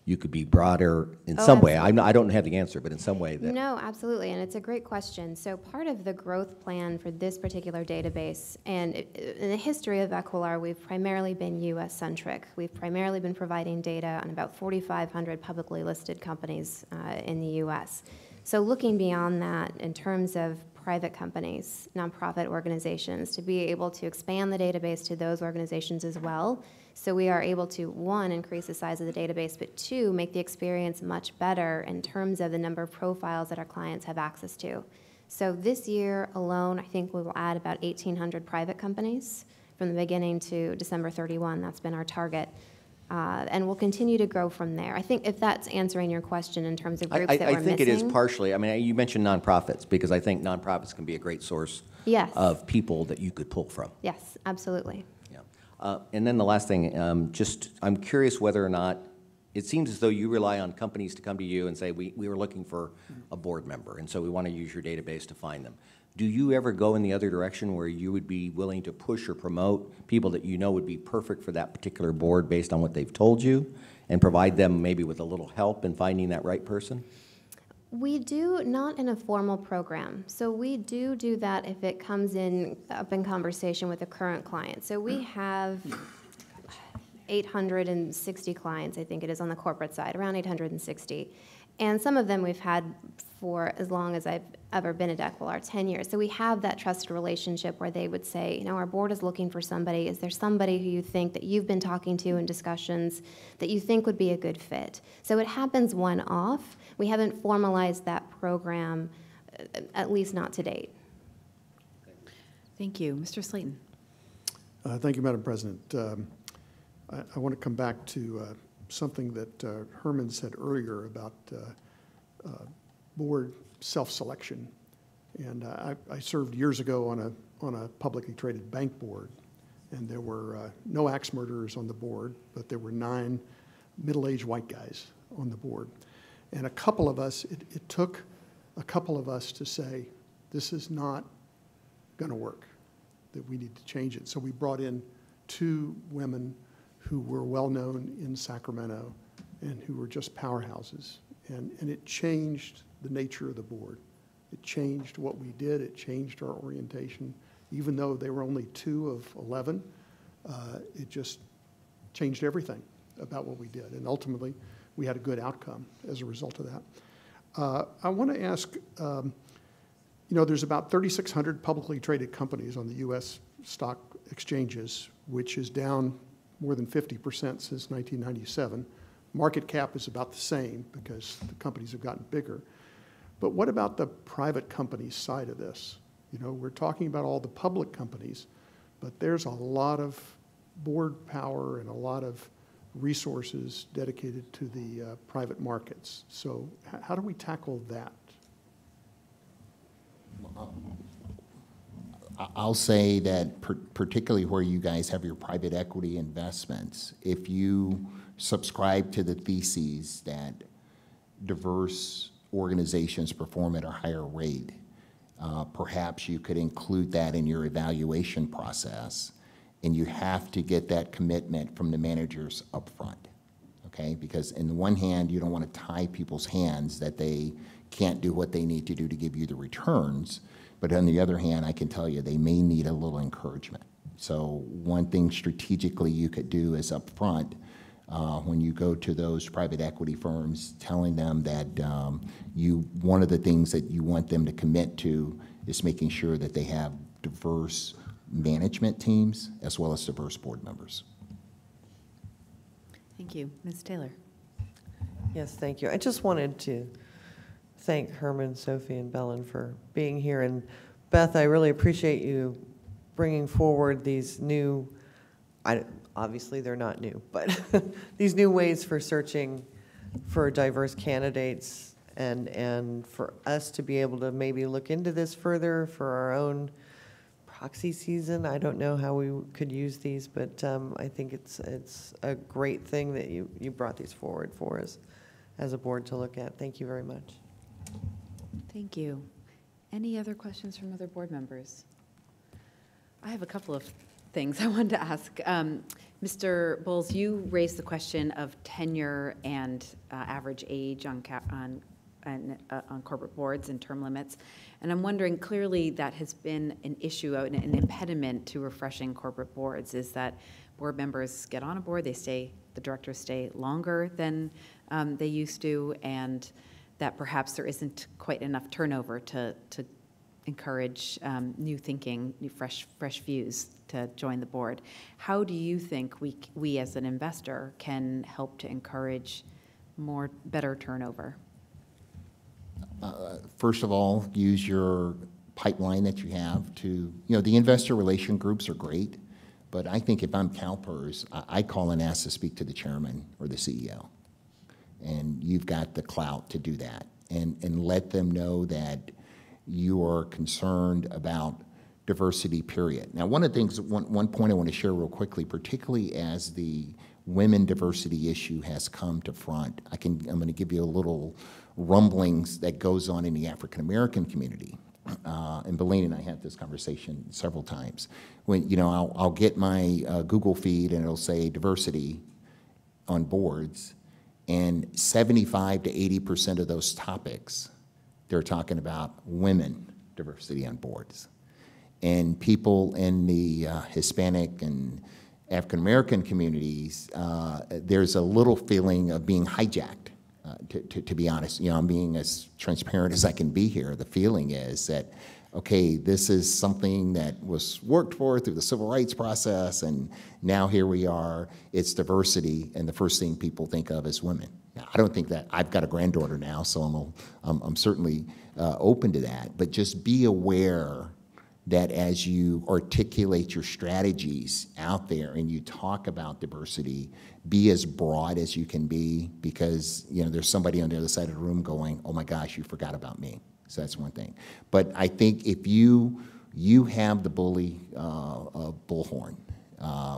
you could be broader in some way. I don't have the answer, but in some way that. No, absolutely, and it's a great question. So part of the growth plan for this particular database, and in the history of Equilar, we've primarily been U.S.-centric. We've primarily been providing data on about 4,500 publicly listed companies in the U.S. So looking beyond that in terms of private companies, nonprofit organizations, to be able to expand the database to those organizations as well, so we are able to, one, increase the size of the database, but two, make the experience much better in terms of the number of profiles that our clients have access to. So this year alone, I think we will add about 1,800 private companies from the beginning to December 31. That's been our target. And we'll continue to grow from there. I think if that's answering your question in terms of groups that we're missing. I think it is partially. I mean, you mentioned nonprofits, because I think nonprofits can be a great source of people that you could pull from. Yes, absolutely. Yeah. And then the last thing, I'm curious whether or not, it seems as though you rely on companies to come to you and say, we were looking for a board member, and so we want to use your database to find them. Do you ever go in the other direction where you would be willing to push or promote people that you know would be perfect for that particular board based on what they've told you, and provide them maybe with a little help in finding that right person? We do, not in a formal program. So we do that if it comes up in conversation with a current client. So we have 860 clients, I think it is, on the corporate side, around 860. And some of them we've had for as long as I've ever been at Equilar, 10 years. So we have that trusted relationship where they would say, you know, our board is looking for somebody. Is there somebody who you think that you've been talking to in discussions that you think would be a good fit? So it happens one-off. We haven't formalized that program, at least not to date. Thank you. Mr. Slayton. Thank you, Madam President. I want to come back to something that Herman said earlier about board self-selection. And I served years ago on a publicly traded bank board, and there were no axe murderers on the board, but there were 9 middle-aged white guys on the board. And a couple of us, it took a couple of us to say, this is not going to work, that we need to change it. So we brought in 2 women who were well-known in Sacramento and who were just powerhouses. And it changed the nature of the board. It changed what we did. It changed our orientation. Even though they were only 2 of 11, it just changed everything about what we did. And ultimately, we had a good outcome as a result of that. I want to ask, you know, there's about 3,600 publicly traded companies on the U.S. stock exchanges, which is down more than 50% since 1997. Market cap is about the same because the companies have gotten bigger. But what about the private company side of this? You know, we're talking about all the public companies, but there's a lot of board power and a lot of resources dedicated to the private markets. So how do we tackle that? I'll say that particularly where you guys have your private equity investments, if you subscribe to the theses that diverse organizations perform at a higher rate, perhaps you could include that in your evaluation process, and you have to get that commitment from the managers up front, okay? Because in the one hand, you don't want to tie people's hands that they can't do what they need to do to give you the returns, but on the other hand, I can tell you they may need a little encouragement. So one thing strategically you could do is up front, when you go to those private equity firms, telling them that one of the things that you want them to commit to is making sure that they have diverse management teams as well as diverse board members. Thank you. Ms. Taylor. Yes, thank you. I just wanted to thank Herman, Sophie, and Belen for being here. And Beth, I really appreciate you bringing forward these new, obviously they're not new, but these new ways for searching for diverse candidates, and for us to be able to maybe look into this further for our own proxy season. I don't know how we could use these, but I think it's a great thing that you brought these forward for us as a board to look at. Thank you very much. Thank you. Any other questions from other board members? I have a couple of things I wanted to ask. Mr. Bowles, you raised the question of tenure and average age on corporate boards and term limits. And I'm wondering, clearly that has been an issue, an impediment to refreshing corporate boards, is that board members get on a board, the directors stay longer than they used to, and that perhaps there isn't quite enough turnover to encourage new thinking, new fresh views to join the board. How do you think we as an investor can help to encourage better turnover? First of all, use your pipeline that you have to, the investor relation groups are great, but I think if I'm CalPERS, I call and ask to speak to the chairman or the CEO. And you've got the clout to do that, and let them know that you are concerned about diversity, period. Now, one of the things, one point I want to share real quickly, particularly as the women diversity issue has come to front, I'm going to give you a little rumblings that goes on in the African American community. And Belen and I had this conversation several times. When, I'll get my Google feed and it'll say diversity on boards, and 75 to 80% of those topics, they're talking about women diversity on boards. And people in the Hispanic and African American communities, there's a little feeling of being hijacked, to be honest. I'm being as transparent as I can be here. The feeling is that, okay, this is something that was worked for through the civil rights process, and now here we are, it's diversity, and the first thing people think of is women. Now, I don't think that, I've got a granddaughter now, so I'm certainly open to that, but just be aware that as you articulate your strategies out there and you talk about diversity, be as broad as you can be, because there's somebody on the other side of the room going, oh my gosh, you forgot about me. So that's one thing. But I think if you have the bullhorn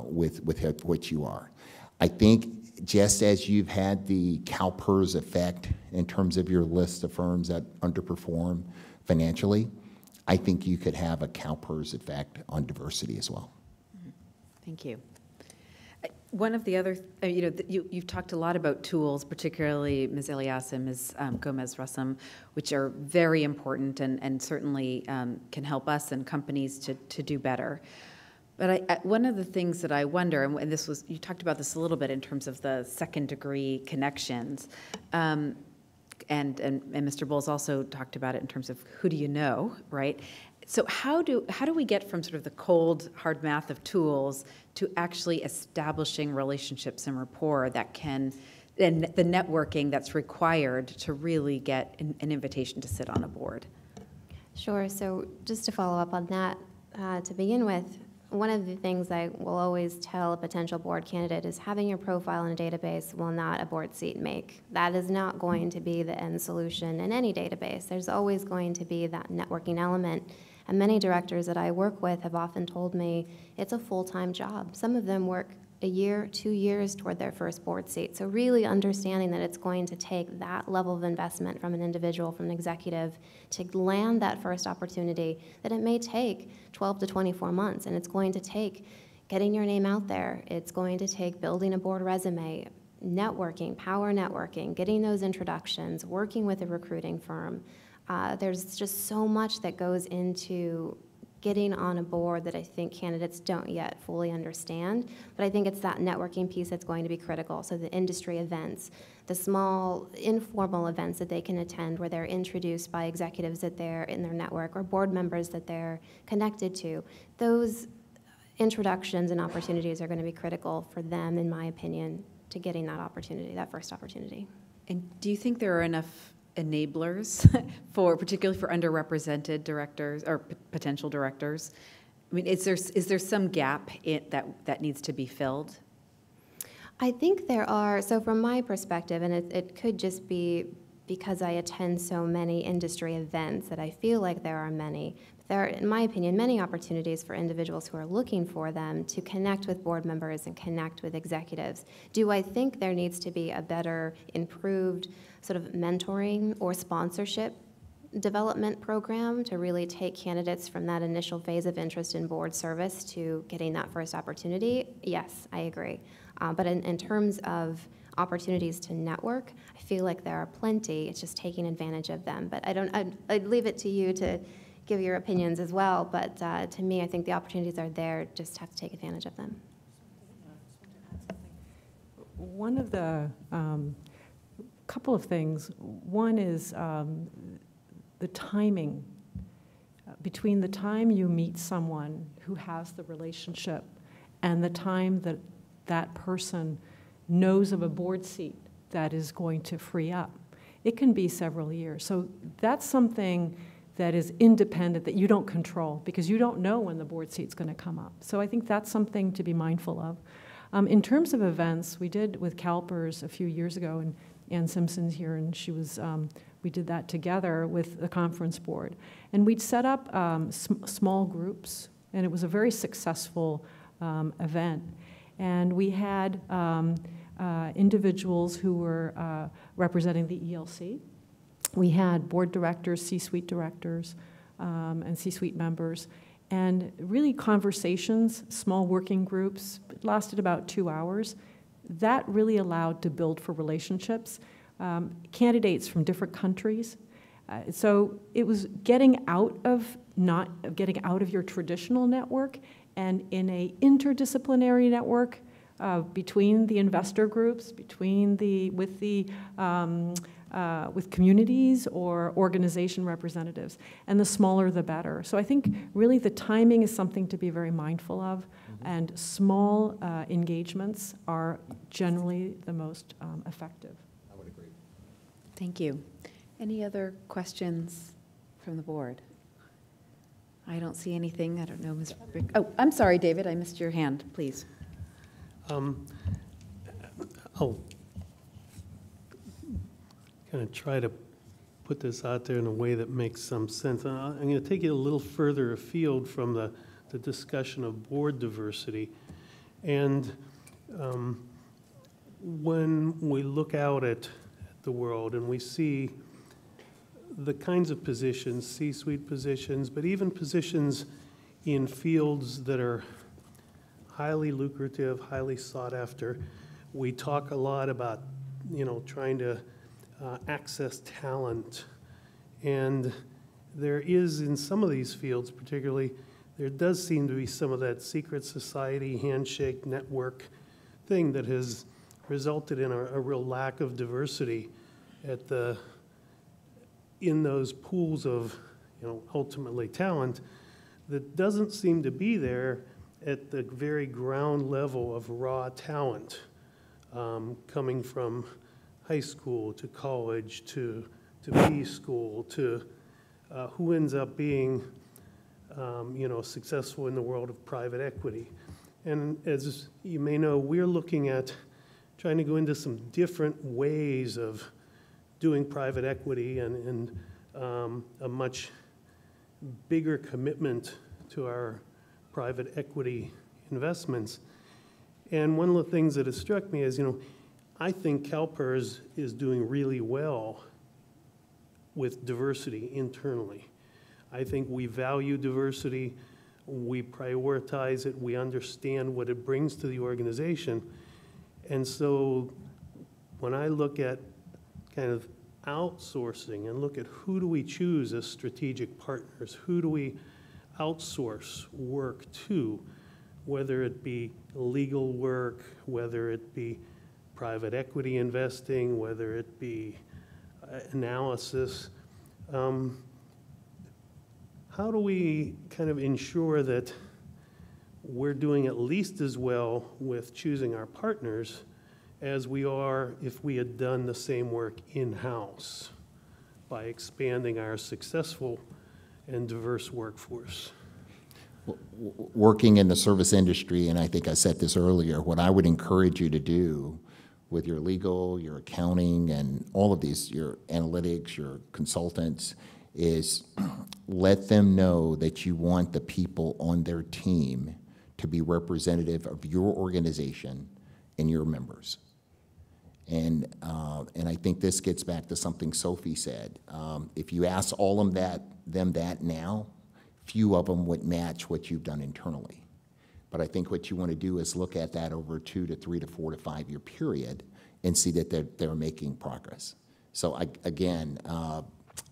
with what you are, I think just as you've had the CalPERS effect in terms of your list of firms that underperform financially, I think you could have a CalPERS effect on diversity as well. Thank you. One of the other, you've talked a lot about tools, particularly Ms. Elias and Ms. Gomez-Russam, which are very important and certainly can help us and companies to do better. But one of the things that I wonder, and you talked about this a little bit in terms of the second-degree connections, and Mr. Bowles also talked about it in terms of who do you know, right? So how do we get from sort of the cold, hard math of tools to actually establishing relationships and rapport that can, and the networking that's required to really get an invitation to sit on a board? Sure. So just to follow up on that, to begin with, one of the things I will always tell a potential board candidate is having your profile in a database will not a board seat make. That is not going to be the end solution in any database. There's always going to be that networking element. And many directors that I work with have often told me it's a full-time job. Some of them work a year, 2 years toward their first board seat. So really understanding that it's going to take that level of investment from an individual, from an executive, to land that first opportunity, that it may take 12 to 24 months, and it's going to take getting your name out there. It's going to take building a board resume, networking, power networking, getting those introductions, working with a recruiting firm. There's just so much that goes into getting on a board that I think candidates don't yet fully understand. But I think it's that networking piece that's going to be critical. So the industry events, the small informal events that they can attend where they're introduced by executives that they're in their network or board members that they're connected to. Those introductions and opportunities are going to be critical for them, in my opinion, to getting that opportunity, that first opportunity. And do you think there are enough enablers particularly for underrepresented directors or potential directors? I mean, is there some gap that needs to be filled? I think there are. So from my perspective, and it could just be because I attend so many industry events that I feel like there are many. There are, in my opinion, many opportunities for individuals who are looking for them to connect with board members and connect with executives. Do I think there needs to be a better, improved sort of mentoring or sponsorship development program to really take candidates from that initial phase of interest in board service to getting that first opportunity? Yes, I agree. But in terms of opportunities to network, I feel like there are plenty. It's just taking advantage of them. But I'd leave it to you to give your opinions as well. But to me, I think the opportunities are there. Just have to take advantage of them. One of the couple of things. One is the timing. Between the time you meet someone who has the relationship and the time that that person knows of a board seat that is going to free up, it can be several years. So that's something that is independent, that you don't control, because you don't know when the board seat's going to come up. So I think that's something to be mindful of. In terms of events, we did with CalPERS a few years ago, and Ann Simpson's here, and she was, we did that together with the conference board. And we'd set up small groups, and it was a very successful event. And we had individuals who were representing the ELC. We had board directors, C-suite directors, and C-suite members, and really conversations, small working groups. It lasted about 2 hours. That really allowed to build for relationships, candidates from different countries. So it was getting out of your traditional network and in a interdisciplinary network between the investor groups, with communities or organization representatives, and the smaller the better. So I think really the timing is something to be very mindful of, and small engagements are generally the most effective. I would agree. Thank you. Any other questions from the board? I don't see anything. I don't know, Ms. Rick. Oh, I'm sorry, David, I missed your hand, please. I'll kind of try to put this out there in a way that makes some sense. I'm going to take it a little further afield from the discussion of board diversity. And when we look out at the world and we see the kinds of positions, C-suite positions, but even positions in fields that are highly lucrative, highly sought after, we talk a lot about, trying to access talent. And there is, in some of these fields particularly, there does seem to be some of that secret society handshake network thing that has resulted in a real lack of diversity in those pools of, ultimately talent that doesn't seem to be there at the very ground level of raw talent, coming from high school to college to B school to who ends up being successful in the world of private equity. And as you may know, we're looking at trying to go into some different ways of doing private equity and a much bigger commitment to our private equity investments. And one of the things that has struck me is, I think CalPERS is doing really well with diversity internally. I think we value diversity, we prioritize it, we understand what it brings to the organization. And so when I look at kind of outsourcing and look at who do we choose as strategic partners, who do we outsource work to, whether it be legal work, whether it be private equity investing, whether it be analysis, how do we kind of ensure that we're doing at least as well with choosing our partners as we are if we had done the same work in-house by expanding our successful and diverse workforce? Working in the service industry, and I think I said this earlier, what I would encourage you to do with your legal, your accounting, and all of these, your analytics, your consultants, is let them know that you want the people on their team to be representative of your organization and your members. And I think this gets back to something Sophie said. If you ask all of them that now, few of them would match what you've done internally. But I think what you want to do is look at that over a 2 to 3 to 4 to 5 year period and see that they're making progress. So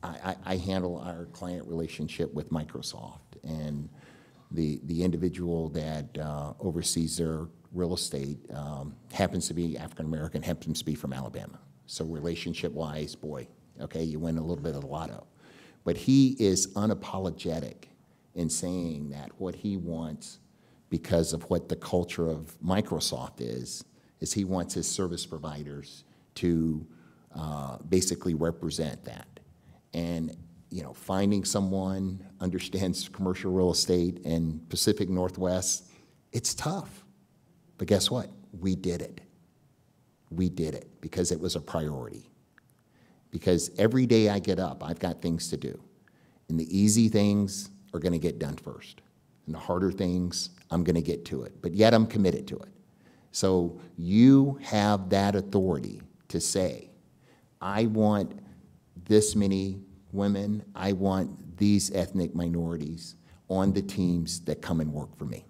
I handle our client relationship with Microsoft, and the individual that oversees their real estate happens to be African American, happens to be from Alabama. So relationship-wise, boy, okay, you win a little bit of the lotto. But he is unapologetic in saying that what he wants, because of what the culture of Microsoft is he wants his service providers to basically represent that. And finding someone understands commercial real estate in Pacific Northwest, it's tough. But guess what? We did it. We did it because it was a priority. Because every day I get up, I've got things to do. And the easy things are going to get done first. And the harder things, I'm going to get to it. But yet I'm committed to it. So you have that authority to say, I want this many women, I want these ethnic minorities on the teams that come and work for me.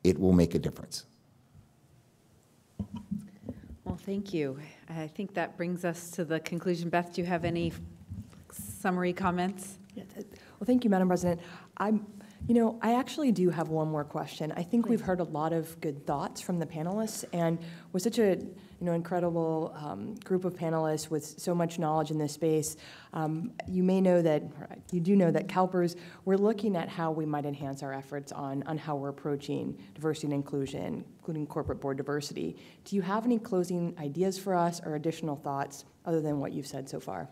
It will make a difference. Well, thank you. I think that brings us to the conclusion. Beth, do you have any summary comments? Yeah, well, thank you, Madam President. I actually do have one more question. I think we've heard a lot of good thoughts from the panelists, and we're such a incredible group of panelists with so much knowledge in this space. You do know that CalPERS, we're looking at how we might enhance our efforts on how we're approaching diversity and inclusion, including corporate board diversity. Do you have any closing ideas for us or additional thoughts other than what you've said so far?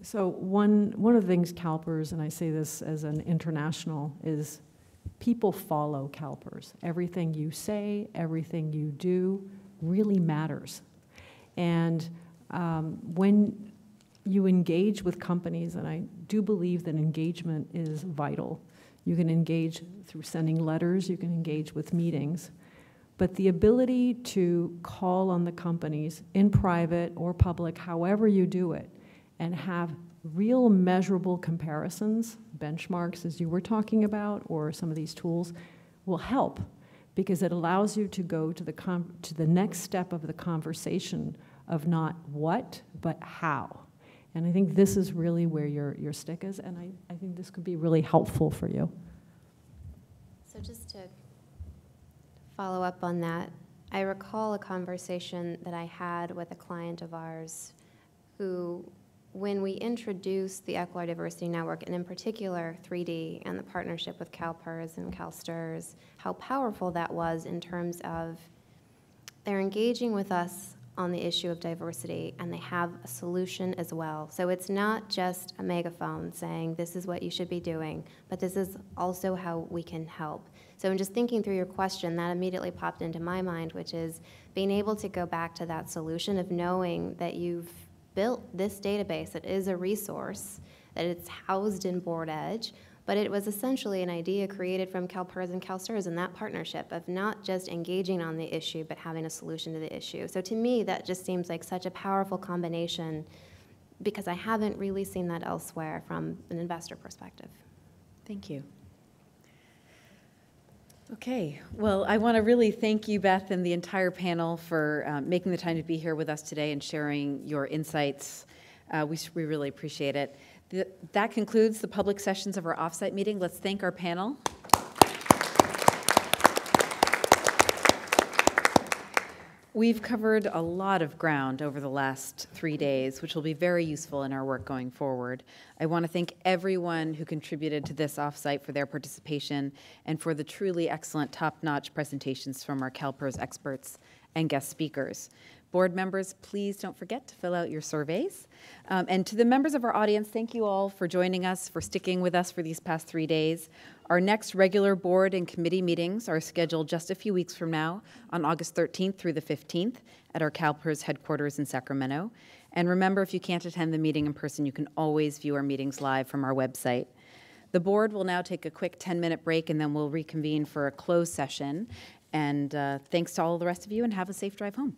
So one of the things CalPERS, and I say this as an international, is people follow CalPERS. Everything you say, everything you do really matters. And when you engage with companies, and I do believe that engagement is vital. You can engage through sending letters, you can engage with meetings, but the ability to call on the companies in private or public, however you do it, and have real measurable comparisons, benchmarks as you were talking about, or some of these tools, will help because it allows you to go to the next step of the conversation of not what, but how. And I think this is really where your stick is, and I think this could be really helpful for you. So just to follow up on that, I recall a conversation that I had with a client of ours who, when we introduced the Equal Diversity Network, and in particular 3D and the partnership with CalPERS and CalSTRS, how powerful that was in terms of they're engaging with us on the issue of diversity, and they have a solution as well. So it's not just a megaphone saying this is what you should be doing, but this is also how we can help. So in just thinking through your question, that immediately popped into my mind, which is being able to go back to that solution of knowing that you've built this database that is a resource, that it's housed in Board Edge, but it was essentially an idea created from CalPERS and CalSTRS in that partnership of not just engaging on the issue, but having a solution to the issue. So to me, that just seems like such a powerful combination, because I haven't really seen that elsewhere from an investor perspective. Thank you. Okay, well, I want to really thank you, Beth, and the entire panel for making the time to be here with us today and sharing your insights. We really appreciate it. That concludes the public sessions of our offsite meeting. Let's thank our panel. We've covered a lot of ground over the last 3 days, which will be very useful in our work going forward. I want to thank everyone who contributed to this offsite for their participation and for the truly excellent top-notch presentations from our CalPERS experts and guest speakers. Board members, please don't forget to fill out your surveys. And to the members of our audience, thank you all for joining us, for sticking with us for these past 3 days. Our next regular board and committee meetings are scheduled just a few weeks from now on August 13th through the 15th at our CalPERS headquarters in Sacramento. And remember, if you can't attend the meeting in person, you can always view our meetings live from our website. The board will now take a quick 10-minute break, and then we'll reconvene for a closed session. And thanks to all the rest of you, and have a safe drive home.